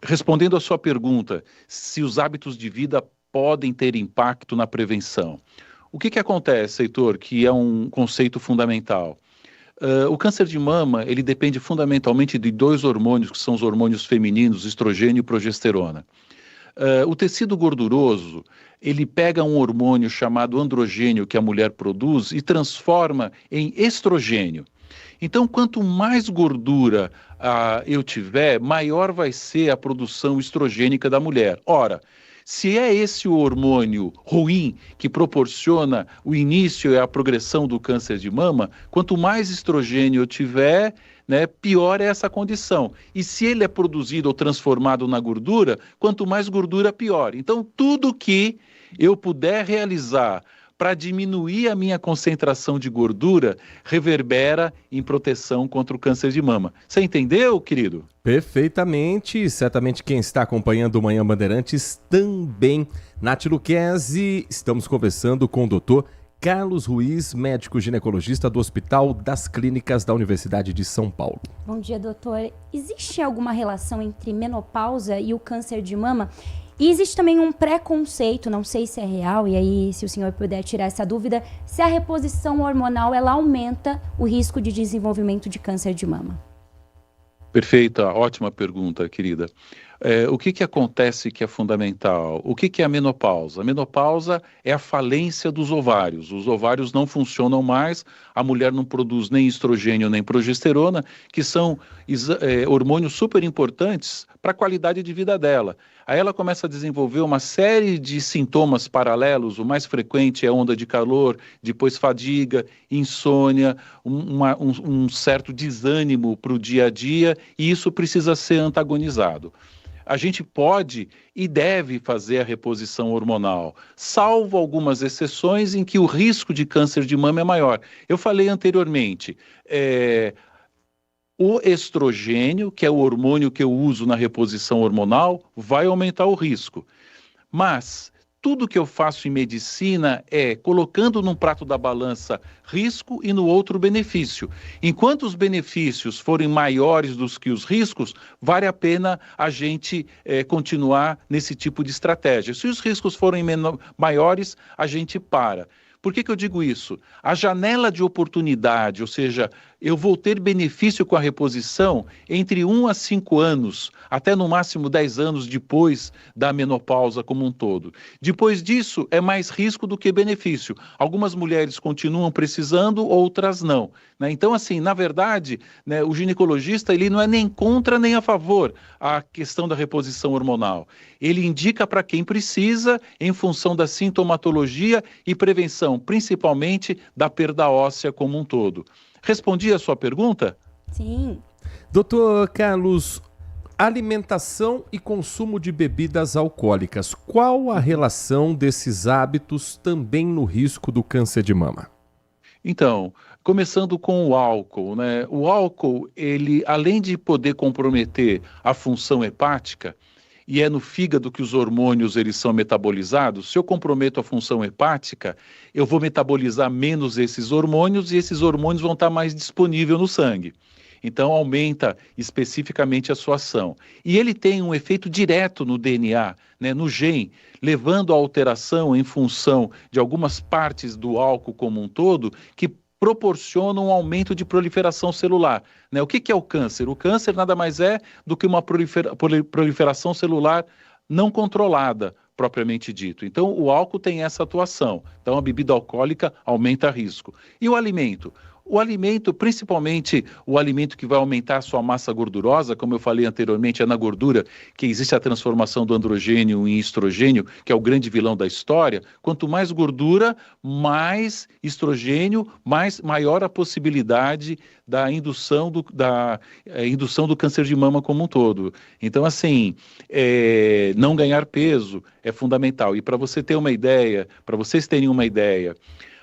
Respondendo à sua pergunta, se os hábitos de vida podem ter impacto na prevenção. O que acontece, Heitor, que é um conceito fundamental? O câncer de mama, ele depende fundamentalmente de 2 hormônios, que são os hormônios femininos, estrogênio e progesterona. O tecido gorduroso, ele pega um hormônio chamado androgênio que a mulher produz e transforma em estrogênio. Então, quanto mais gordura eu tiver, maior vai ser a produção estrogênica da mulher. Ora, se é esse o hormônio ruim que proporciona o início e a progressão do câncer de mama, quanto mais estrogênio eu tiver, né, pior é essa condição. E se ele é produzido ou transformado na gordura, quanto mais gordura, pior. Então, tudo que eu puder realizar para diminuir a minha concentração de gordura, reverbera em proteção contra o câncer de mama. Você entendeu, querido? Perfeitamente. Certamente quem está acompanhando o Manhã Bandeirantes também. Nath Luquezzi, estamos conversando com o doutor Carlos Ruiz, médico ginecologista do Hospital das Clínicas da Universidade de São Paulo. Bom dia, doutor. Existe alguma relação entre menopausa e o câncer de mama? E existe também um preconceito, não sei se é real, e aí se o senhor puder tirar essa dúvida, se a reposição hormonal ela aumenta o risco de desenvolvimento de câncer de mama. Perfeita, ótima pergunta, querida. O que acontece que é fundamental? O que é a menopausa? A menopausa é a falência dos ovários. Os ovários não funcionam mais, a mulher não produz nem estrogênio nem progesterona, que são hormônios super importantes para a qualidade de vida dela. Aí ela começa a desenvolver uma série de sintomas paralelos, o mais frequente é onda de calor, depois fadiga, insônia, um certo desânimo para o dia a dia, e isso precisa ser antagonizado. A gente pode e deve fazer a reposição hormonal, salvo algumas exceções em que o risco de câncer de mama é maior. Eu falei anteriormente, o estrogênio, que é o hormônio que eu uso na reposição hormonal, vai aumentar o risco. Mas tudo que eu faço em medicina é colocando num prato da balança risco e no outro benefício. Enquanto os benefícios forem maiores do que os riscos, vale a pena a gente continuar nesse tipo de estratégia. Se os riscos forem maiores, a gente para. Por que eu digo isso? A janela de oportunidade, ou seja, eu vou ter benefício com a reposição entre 1 a 5 anos, até no máximo 10 anos depois da menopausa como um todo. Depois disso, é mais risco do que benefício. Algumas mulheres continuam precisando, outras não. Né? Então, assim, na verdade, né, o ginecologista ele não é nem contra nem a favor a questão da reposição hormonal. Ele indica para quem precisa em função da sintomatologia e prevenção, principalmente da perda óssea como um todo. Respondi a sua pergunta? Sim. Doutor Carlos, alimentação e consumo de bebidas alcoólicas, qual a relação desses hábitos também no risco do câncer de mama? Então, começando com o álcool, né? O álcool, ele, além de poder comprometer a função hepática, e é no fígado que os hormônios eles são metabolizados, se eu comprometo a função hepática, eu vou metabolizar menos esses hormônios e esses hormônios vão estar mais disponíveis no sangue. então aumenta especificamente a sua ação. E ele tem um efeito direto no DNA, né, no gene, levando à alteração em função de algumas partes do álcool como um todo, que proporcionam um aumento de proliferação celular. Né? O que é o câncer? O câncer nada mais é do que uma proliferação celular não controlada, propriamente dito. Então, o álcool tem essa atuação. Então, a bebida alcoólica aumenta risco. E o alimento? O alimento, principalmente o alimento que vai aumentar a sua massa gordurosa, como eu falei anteriormente, é na gordura que existe a transformação do androgênio em estrogênio, que é o grande vilão da história. Quanto mais gordura, mais estrogênio, maior a possibilidade da indução do câncer de mama como um todo. Então, assim, não ganhar peso é fundamental. E para você ter uma ideia, para vocês terem uma ideia,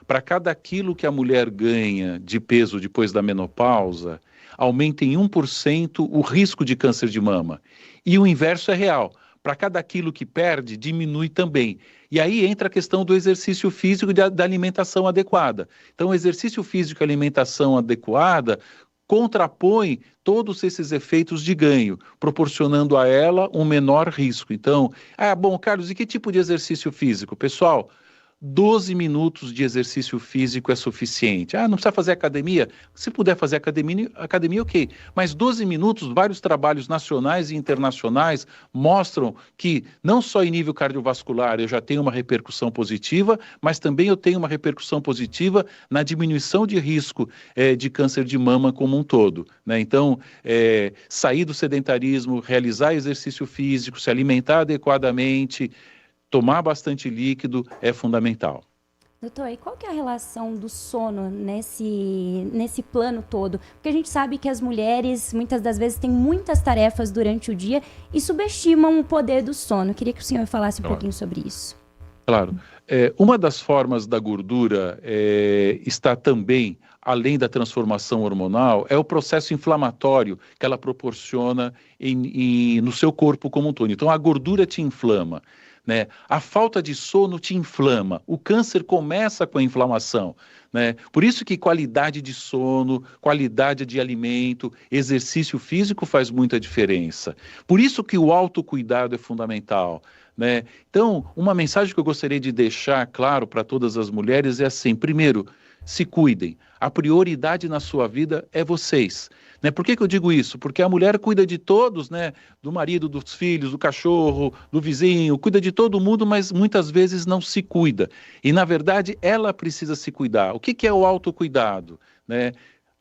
para cada quilo que a mulher ganha de peso depois da menopausa, aumenta em 1% o risco de câncer de mama. E o inverso é real. Para cada quilo que perde, diminui também. E aí entra a questão do exercício físico e da alimentação adequada. Então, o exercício físico e alimentação adequada contrapõe todos esses efeitos de ganho, proporcionando a ela um menor risco. Então, bom, Carlos, e que tipo de exercício físico? Pessoal, 12 minutos de exercício físico é suficiente. Não precisa fazer academia? Se puder fazer academia, ok. Mas 12 minutos, vários trabalhos nacionais e internacionais mostram que não só em nível cardiovascular eu já tenho uma repercussão positiva, mas também eu tenho uma repercussão positiva na diminuição de risco de câncer de mama como um todo. Né? Então, sair do sedentarismo, realizar exercício físico, se alimentar adequadamente, tomar bastante líquido é fundamental. Doutor, e qual que é a relação do sono nesse plano todo? Porque a gente sabe que as mulheres, muitas das vezes, têm muitas tarefas durante o dia e subestimam o poder do sono. Queria que o senhor falasse um pouquinho sobre isso. Claro. Uma das formas da gordura está também, além da transformação hormonal, é o processo inflamatório que ela proporciona no seu corpo como um todo. Então, a gordura te inflama. Né? A falta de sono te inflama, o câncer começa com a inflamação, né? Por isso que qualidade de sono, qualidade de alimento, exercício físico faz muita diferença. Por isso que o autocuidado é fundamental, né? Então, uma mensagem que eu gostaria de deixar claro para todas as mulheres é assim: primeiro, se cuidem, a prioridade na sua vida é vocês. Né? Por que eu digo isso? Porque a mulher cuida de todos, né? Do marido, dos filhos, do cachorro, do vizinho, cuida de todo mundo, mas muitas vezes não se cuida. E, na verdade, ela precisa se cuidar. O que é o autocuidado? Né?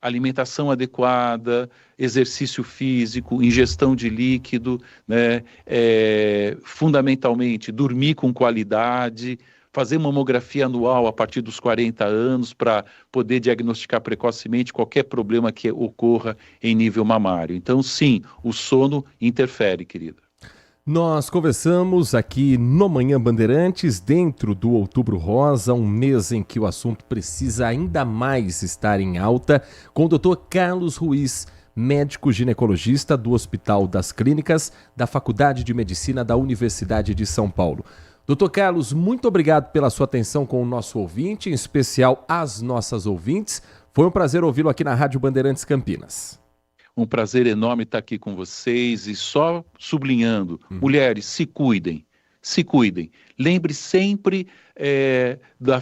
Alimentação adequada, exercício físico, ingestão de líquido, né? Fundamentalmente, dormir com qualidade, fazer mamografia anual a partir dos 40 anos para poder diagnosticar precocemente qualquer problema que ocorra em nível mamário. Então, sim, o sono interfere, querida. Nós conversamos aqui no Manhã Bandeirantes, dentro do Outubro Rosa, um mês em que o assunto precisa ainda mais estar em alta, com o Dr. Carlos Ruiz, médico ginecologista do Hospital das Clínicas, da Faculdade de Medicina da Universidade de São Paulo. Doutor Carlos, muito obrigado pela sua atenção com o nosso ouvinte, em especial as nossas ouvintes. Foi um prazer ouvi-lo aqui na Rádio Bandeirantes Campinas. Um prazer enorme estar aqui com vocês e só sublinhando, mulheres, se cuidem, se cuidem. Lembre sempre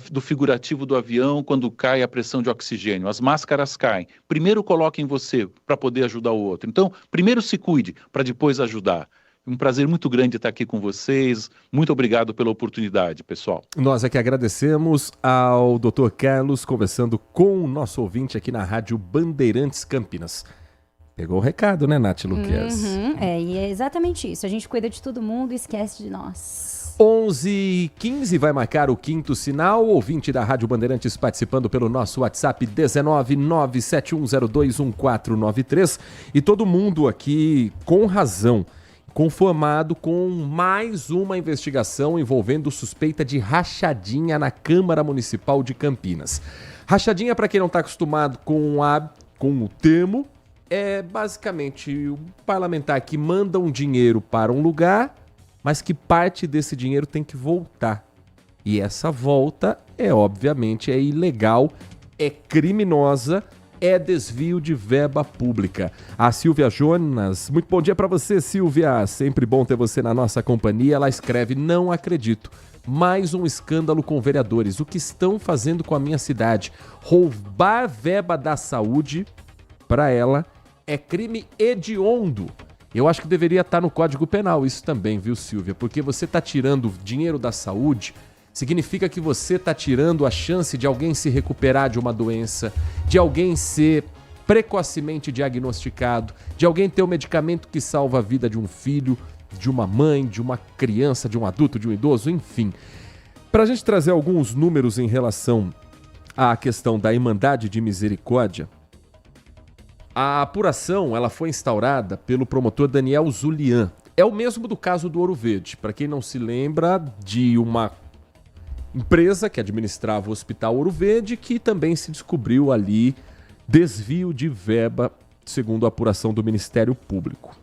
do figurativo do avião quando cai a pressão de oxigênio, as máscaras caem. Primeiro coloque em você para poder ajudar o outro. Então, primeiro se cuide para depois ajudar. Um prazer muito grande estar aqui com vocês. Muito obrigado pela oportunidade, pessoal. Nós aqui agradecemos ao Dr. Carlos conversando com o nosso ouvinte aqui na Rádio Bandeirantes Campinas. Pegou o recado, né, Nath Luquez? E é exatamente isso. A gente cuida de todo mundo e esquece de nós. 11h15 vai marcar o quinto sinal. Ouvinte da Rádio Bandeirantes participando pelo nosso WhatsApp 19971021493. E todo mundo aqui com razão, conformado com mais uma investigação envolvendo suspeita de rachadinha na Câmara Municipal de Campinas. Rachadinha, para quem não está acostumado com o termo, é basicamente o parlamentar que manda um dinheiro para um lugar, mas que parte desse dinheiro tem que voltar. E essa volta obviamente é ilegal, é criminosa é desvio de verba pública. A Silvia Jonas, muito bom dia para você, Silvia. Sempre bom ter você na nossa companhia. Ela escreve: não acredito. Mais um escândalo com vereadores. O que estão fazendo com a minha cidade? Roubar verba da saúde, para ela, é crime hediondo. Eu acho que deveria estar no Código Penal isso também, viu, Silvia? Porque você está tirando dinheiro da saúde, significa que você está tirando a chance de alguém se recuperar de uma doença, de alguém ser precocemente diagnosticado, de alguém ter o medicamento que salva a vida de um filho, de uma mãe, de uma criança, de um adulto, de um idoso, enfim. Para a gente trazer alguns números em relação à questão da Irmandade de Misericórdia, a apuração ela foi instaurada pelo promotor Daniel Zulian. É o mesmo do caso do Ouro Verde. Para quem não se lembra, de uma empresa que administrava o Hospital Ouro Verde, que também se descobriu ali desvio de verba, segundo a apuração do Ministério Público.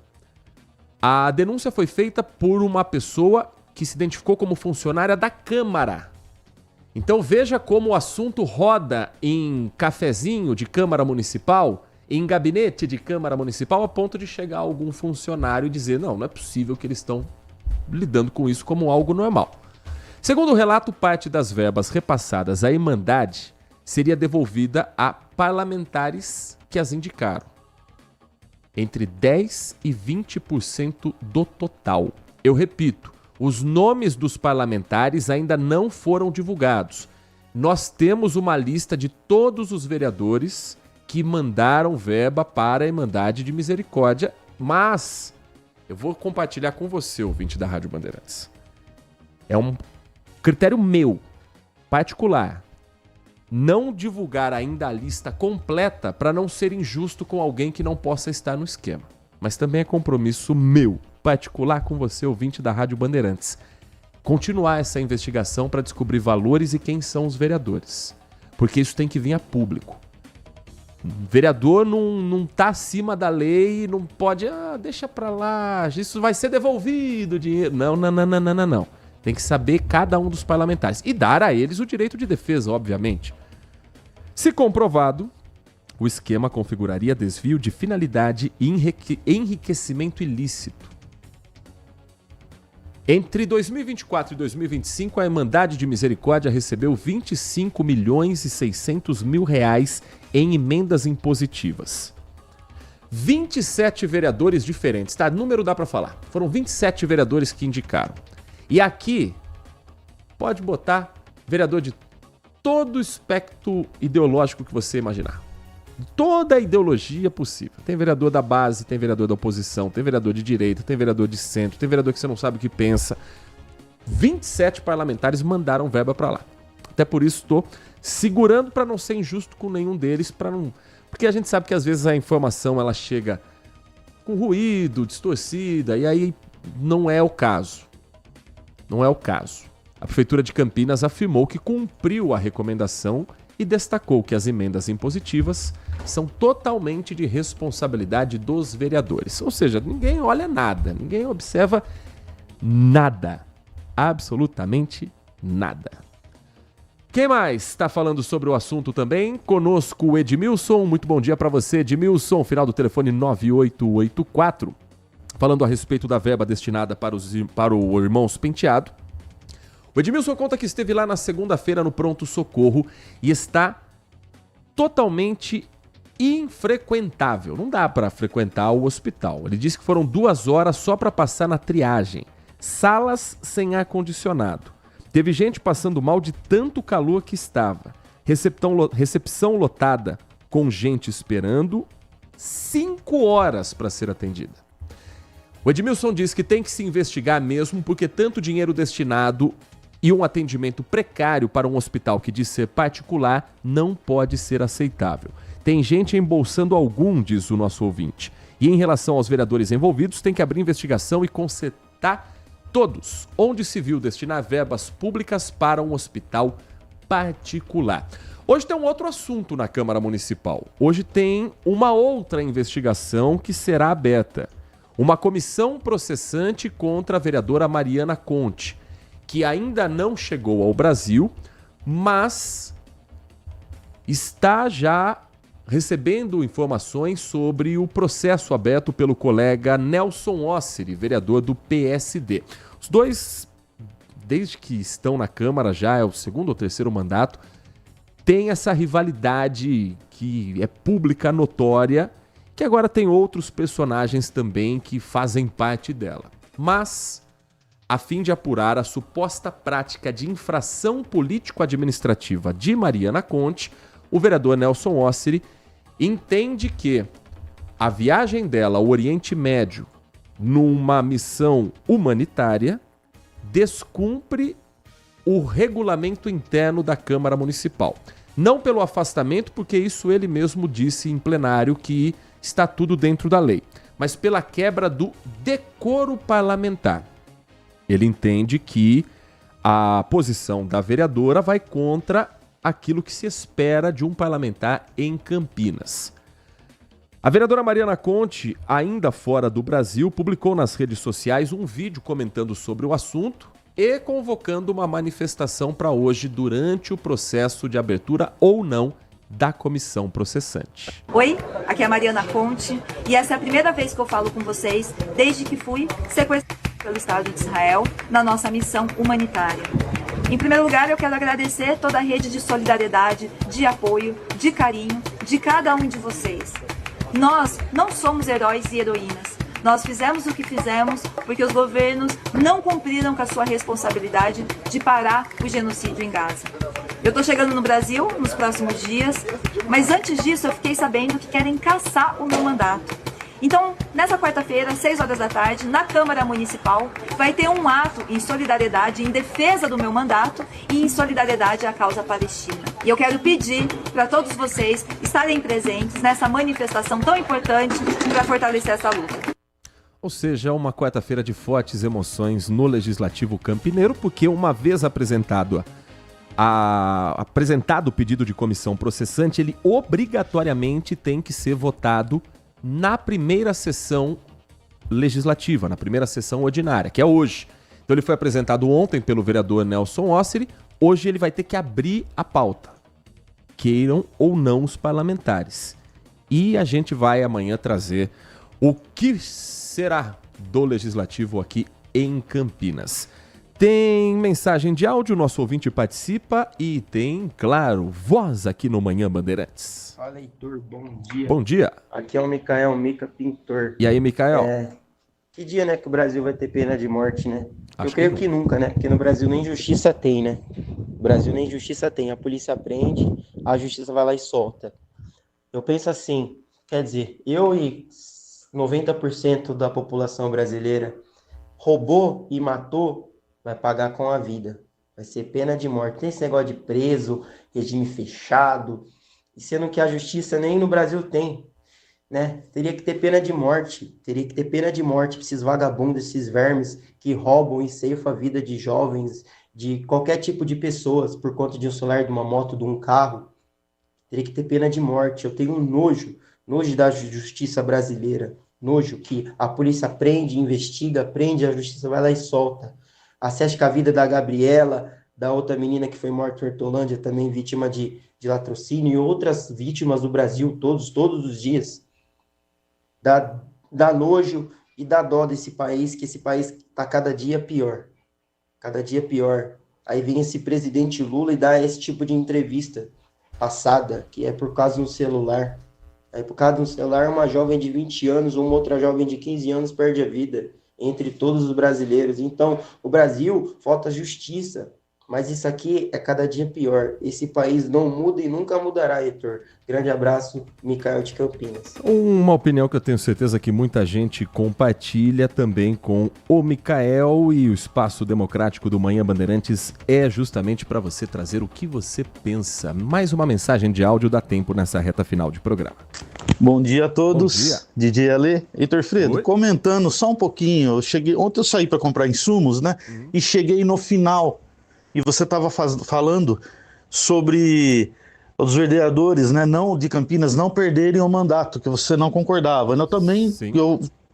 A denúncia foi feita por uma pessoa que se identificou como funcionária da Câmara. Então veja como o assunto roda em cafezinho de Câmara Municipal, em gabinete de Câmara Municipal, a ponto de chegar algum funcionário e dizer: não é possível que eles estão lidando com isso como algo normal. Segundo o relato, parte das verbas repassadas à Irmandade seria devolvida a parlamentares que as indicaram. Entre 10% e 20% do total. Eu repito, os nomes dos parlamentares ainda não foram divulgados. Nós temos uma lista de todos os vereadores que mandaram verba para a Irmandade de Misericórdia, mas eu vou compartilhar com você, ouvinte da Rádio Bandeirantes. É um critério meu, particular, não divulgar ainda a lista completa para não ser injusto com alguém que não possa estar no esquema. Mas também é compromisso meu, particular, com você, ouvinte da Rádio Bandeirantes, continuar essa investigação para descobrir valores e quem são os vereadores. Porque isso tem que vir a público. O vereador não tá acima da lei, não pode, deixa para lá, isso vai ser devolvido o dinheiro. Não. Tem que saber cada um dos parlamentares e dar a eles o direito de defesa, obviamente. Se comprovado, o esquema configuraria desvio de finalidade e enriquecimento ilícito. Entre 2024 e 2025, a Irmandade de Misericórdia recebeu 25 milhões e 600 mil reais em emendas impositivas. 27 vereadores diferentes, tá? Número dá para falar. Foram 27 vereadores que indicaram. E aqui, pode botar vereador de todo o espectro ideológico que você imaginar. Toda a ideologia possível. Tem vereador da base, tem vereador da oposição, tem vereador de direita, tem vereador de centro, tem vereador que você não sabe o que pensa. 27 parlamentares mandaram verba para lá. Até por isso estou segurando para não ser injusto com nenhum deles, porque a gente sabe que às vezes a informação ela chega com ruído, distorcida, e aí não é o caso. Não é o caso. A Prefeitura de Campinas afirmou que cumpriu a recomendação e destacou que as emendas impositivas são totalmente de responsabilidade dos vereadores. Ou seja, ninguém olha nada, ninguém observa nada. Absolutamente nada. Quem mais está falando sobre o assunto também? Conosco o Edmilson. Muito bom dia para você, Edmilson. Final do telefone 9884. Falando a respeito da verba destinada para o Irmãos Penteado. O Edmilson conta que esteve lá na segunda-feira no pronto-socorro e está totalmente infrequentável. Não dá para frequentar o hospital. Ele disse que foram 2 horas só para passar na triagem. Salas sem ar-condicionado. Teve gente passando mal de tanto calor que estava. Recepção lotada com gente esperando 5 horas para ser atendida. O Edmilson diz que tem que se investigar mesmo porque tanto dinheiro destinado e um atendimento precário para um hospital que diz ser particular não pode ser aceitável. Tem gente embolsando algum, diz o nosso ouvinte. E em relação aos vereadores envolvidos, tem que abrir investigação e consertar todos, onde se viu destinar verbas públicas para um hospital particular. Hoje tem um outro assunto na Câmara Municipal. Hoje tem uma outra investigação que será aberta. Uma comissão processante contra a vereadora Mariana Conte, que ainda não chegou ao Brasil, mas está já recebendo informações sobre o processo aberto pelo colega Nelson Osseri, vereador do PSD. Os dois, desde que estão na Câmara, já é o segundo ou terceiro mandato, tem essa rivalidade que é pública, notória, que agora tem outros personagens também que fazem parte dela. Mas, a fim de apurar a suposta prática de infração político-administrativa de Mariana Conte, o vereador Nelson Osseri entende que a viagem dela ao Oriente Médio numa missão humanitária descumpre o regulamento interno da Câmara Municipal. Não pelo afastamento, porque isso ele mesmo disse em plenário que está tudo dentro da lei, mas pela quebra do decoro parlamentar. Ele entende que a posição da vereadora vai contra aquilo que se espera de um parlamentar em Campinas. A vereadora Mariana Conte, ainda fora do Brasil, publicou nas redes sociais um vídeo comentando sobre o assunto e convocando uma manifestação para hoje durante o processo de abertura ou não da comissão processante. Oi, aqui é a Mariana Conte e essa é a primeira vez que eu falo com vocês desde que fui sequestrada pelo Estado de Israel na nossa missão humanitária. Em primeiro lugar, eu quero agradecer toda a rede de solidariedade, de apoio, de carinho de cada um de vocês. Nós não somos heróis e heroínas. Nós fizemos o que fizemos porque os governos não cumpriram com a sua responsabilidade de parar o genocídio em Gaza. Eu estou chegando no Brasil nos próximos dias, mas antes disso eu fiquei sabendo que querem caçar o meu mandato. Então, nessa quarta-feira, às 6 horas da tarde, na Câmara Municipal, vai ter um ato em solidariedade, em defesa do meu mandato e em solidariedade à causa palestina. E eu quero pedir para todos vocês estarem presentes nessa manifestação tão importante para fortalecer essa luta. Ou seja, uma quarta-feira de fortes emoções no Legislativo Campineiro, porque uma vez apresentado o pedido de comissão processante, ele obrigatoriamente tem que ser votado na primeira sessão legislativa, na primeira sessão ordinária, que é hoje. Então ele foi apresentado ontem pelo vereador Nelson Osseri, hoje ele vai ter que abrir a pauta, queiram ou não os parlamentares. E a gente vai amanhã trazer o que será do Legislativo aqui em Campinas. Tem mensagem de áudio, nosso ouvinte participa e tem, claro, voz aqui no Manhã Bandeirantes. Fala, Heitor, bom dia. Bom dia. Aqui é o Micael, Mica Pintor. E aí, Micael? Que dia, né, que o Brasil vai ter pena de morte, né? Eu creio que nunca, né? Porque no Brasil nem justiça tem, né? O Brasil nem justiça tem. A polícia prende, a justiça vai lá e solta. Eu penso assim, quer dizer, eu e 90% da população brasileira roubou e matou, vai pagar com a vida. Vai ser pena de morte. Tem esse negócio de preso, regime fechado, e sendo que a justiça nem no Brasil tem, né? Teria que ter pena de morte. Teria que ter pena de morte para esses vagabundos, esses vermes que roubam e ceifam a vida de jovens, de qualquer tipo de pessoas, por conta de um celular, de uma moto, de um carro. Teria que ter pena de morte. Eu tenho um nojo da justiça brasileira. Nojo que a polícia prende, investiga, prende, a justiça vai lá e solta. Você acha que a vida da Gabriela, da outra menina que foi morta em Hortolândia, também vítima de latrocínio, e outras vítimas do Brasil, todos os dias, dá nojo e dá dó desse país, que esse país está cada dia pior. Cada dia pior. Aí vem esse presidente Lula e dá esse tipo de entrevista passada, que é por causa de um celular. Aí por causa de um celular, uma jovem de 20 anos ou uma outra jovem de 15 anos perde a vida. Entre todos os brasileiros. Então, o Brasil, falta justiça, mas isso aqui é cada dia pior. Esse país não muda e nunca mudará, Heitor. Grande abraço, Micael de Campinas. Uma opinião que eu tenho certeza que muita gente compartilha também com o Micael, e o Espaço Democrático do Manhã Bandeirantes é justamente para você trazer o que você pensa. Mais uma mensagem de áudio, dá tempo nessa reta final de programa. Bom dia a todos, DJ Ale. Heitor Fredo, comentando só um pouquinho, ontem eu saí para comprar insumos, né? E cheguei no final, e você estava falando sobre os vereadores, né, não de Campinas, não perderem o mandato, que você não concordava. Eu também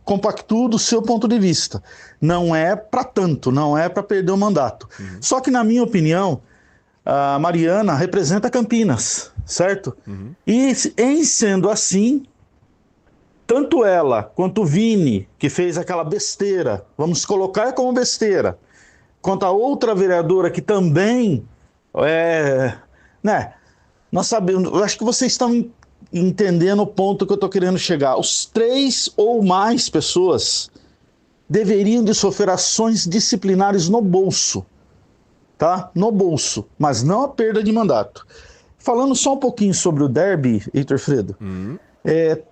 compactuo do seu ponto de vista. Não é para tanto, não é para perder o mandato. Só que, na minha opinião, a Mariana representa Campinas. certo? E em sendo assim, tanto ela quanto o Vini, que fez aquela besteira, vamos colocar como besteira, quanto a outra vereadora que também, nós sabemos, eu acho que vocês estão entendendo o ponto que eu estou querendo chegar. Os 3 ou mais pessoas deveriam de sofrer ações disciplinares no bolso, tá? No bolso, mas não a perda de mandato. Falando só um pouquinho sobre o derby, Heitor Fredo,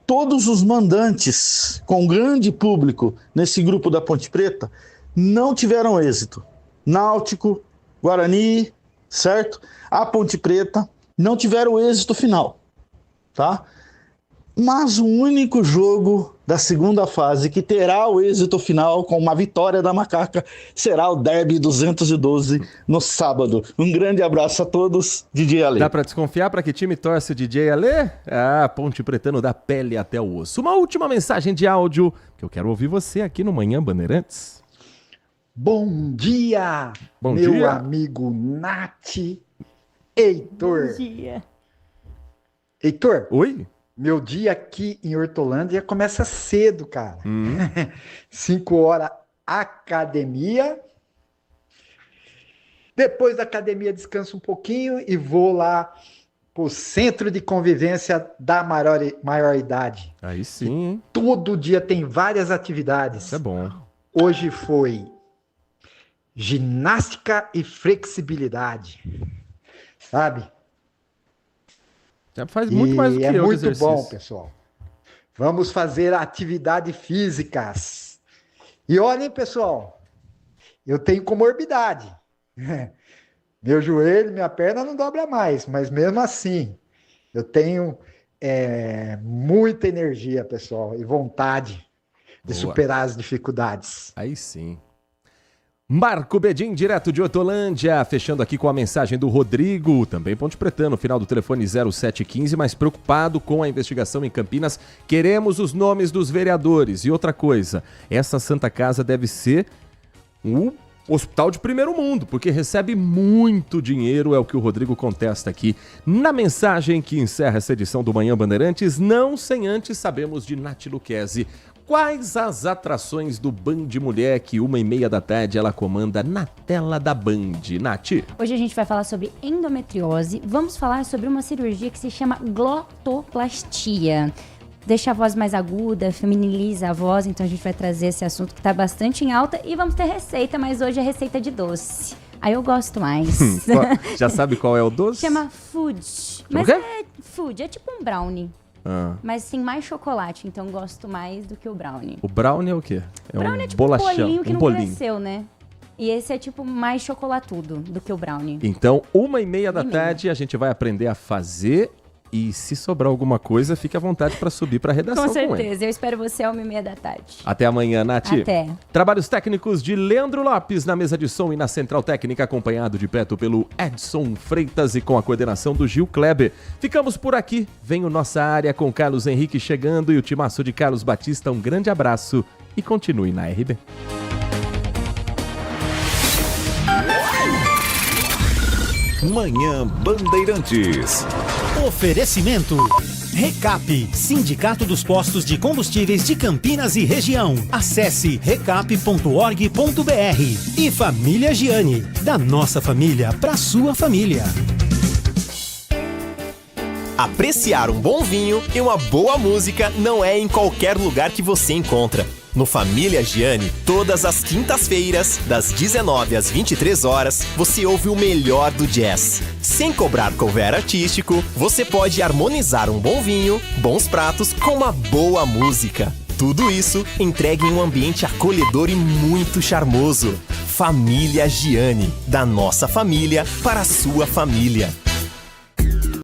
todos os mandantes com grande público nesse grupo da Ponte Preta não tiveram êxito. Náutico, Guarani, certo? A Ponte Preta não tiveram êxito final, tá? Mas o único jogo da segunda fase que terá o êxito final com uma vitória da Macaca será o Derby 212 no sábado. Um grande abraço a todos, DJ Ale. Dá pra desconfiar pra que time torce o DJ Ale? Ah, Ponte Pretano da pele até o osso. Uma última mensagem de áudio que eu quero ouvir você aqui no Manhã Bandeirantes. Bom dia, meu amigo Nath Heitor. Bom dia. Heitor. Oi? Meu dia aqui em Hortolândia começa cedo, cara. 5 horas, academia. Depois da academia descanso um pouquinho e vou lá pro centro de convivência da maior idade. Aí sim, hein? Todo dia tem várias atividades. Isso é bom. Hoje foi ginástica e flexibilidade. Sabe? Já faz muito mais do que eu. É muito bom, pessoal. Vamos fazer atividades físicas. E olhem, pessoal, eu tenho comorbidade. Meu joelho, minha perna não dobra mais, mas mesmo assim, eu tenho muita energia, pessoal, e vontade de superar as dificuldades. Aí sim. Marco Bedin, direto de Hortolândia, fechando aqui com a mensagem do Rodrigo, também Ponte Pretano, final do telefone 0715, mas preocupado com a investigação em Campinas. Queremos os nomes dos vereadores. E outra coisa, essa Santa Casa deve ser um hospital de primeiro mundo, porque recebe muito dinheiro, é o que o Rodrigo contesta aqui na mensagem que encerra essa edição do Manhã Bandeirantes, não sem antes sabemos de Nath Luquezzi. Quais as atrações do Band Mulher que 1h30 da tarde ela comanda na tela da Band? Nath? Hoje a gente vai falar sobre endometriose. Vamos falar sobre uma cirurgia que se chama glotoplastia. Deixa a voz mais aguda, feminiliza a voz, então a gente vai trazer esse assunto que está bastante em alta. E vamos ter receita, mas hoje é receita de doce. Aí eu gosto mais. Já sabe qual é o doce? Chama Food. Mas é Food, é tipo um brownie. Mas tem mais chocolate, então gosto mais do que o brownie. O brownie é o quê? O brownie é tipo bolachão, um bolinho que não cresceu, né? E esse é tipo mais chocolatudo do que o brownie. Então, 1h30 da tarde, a gente vai aprender a fazer. E se sobrar alguma coisa, fique à vontade para subir para a redação. Com certeza, eu espero você às 1h30 da tarde. Até amanhã, Nath. Até. Trabalhos técnicos de Leandro Lopes na mesa de som e na central técnica, acompanhado de perto pelo Edson Freitas e com a coordenação do Gil Kleber. Ficamos por aqui. Vem o Nossa Área com Carlos Henrique chegando e o timaço de Carlos Batista. Um grande abraço e continue na RB. Manhã Bandeirantes. Oferecimento. Recap, Sindicato dos Postos de Combustíveis de Campinas e Região. Acesse recap.org.br. E Família Giani, da nossa família para sua família. Apreciar um bom vinho e uma boa música não é em qualquer lugar que você encontra. No Família Giani, todas as quintas-feiras, das 19 às 23 horas, você ouve o melhor do jazz. Sem cobrar cover artístico, você pode harmonizar um bom vinho, bons pratos com uma boa música. Tudo isso entregue em um ambiente acolhedor e muito charmoso. Família Giani, da nossa família para a sua família.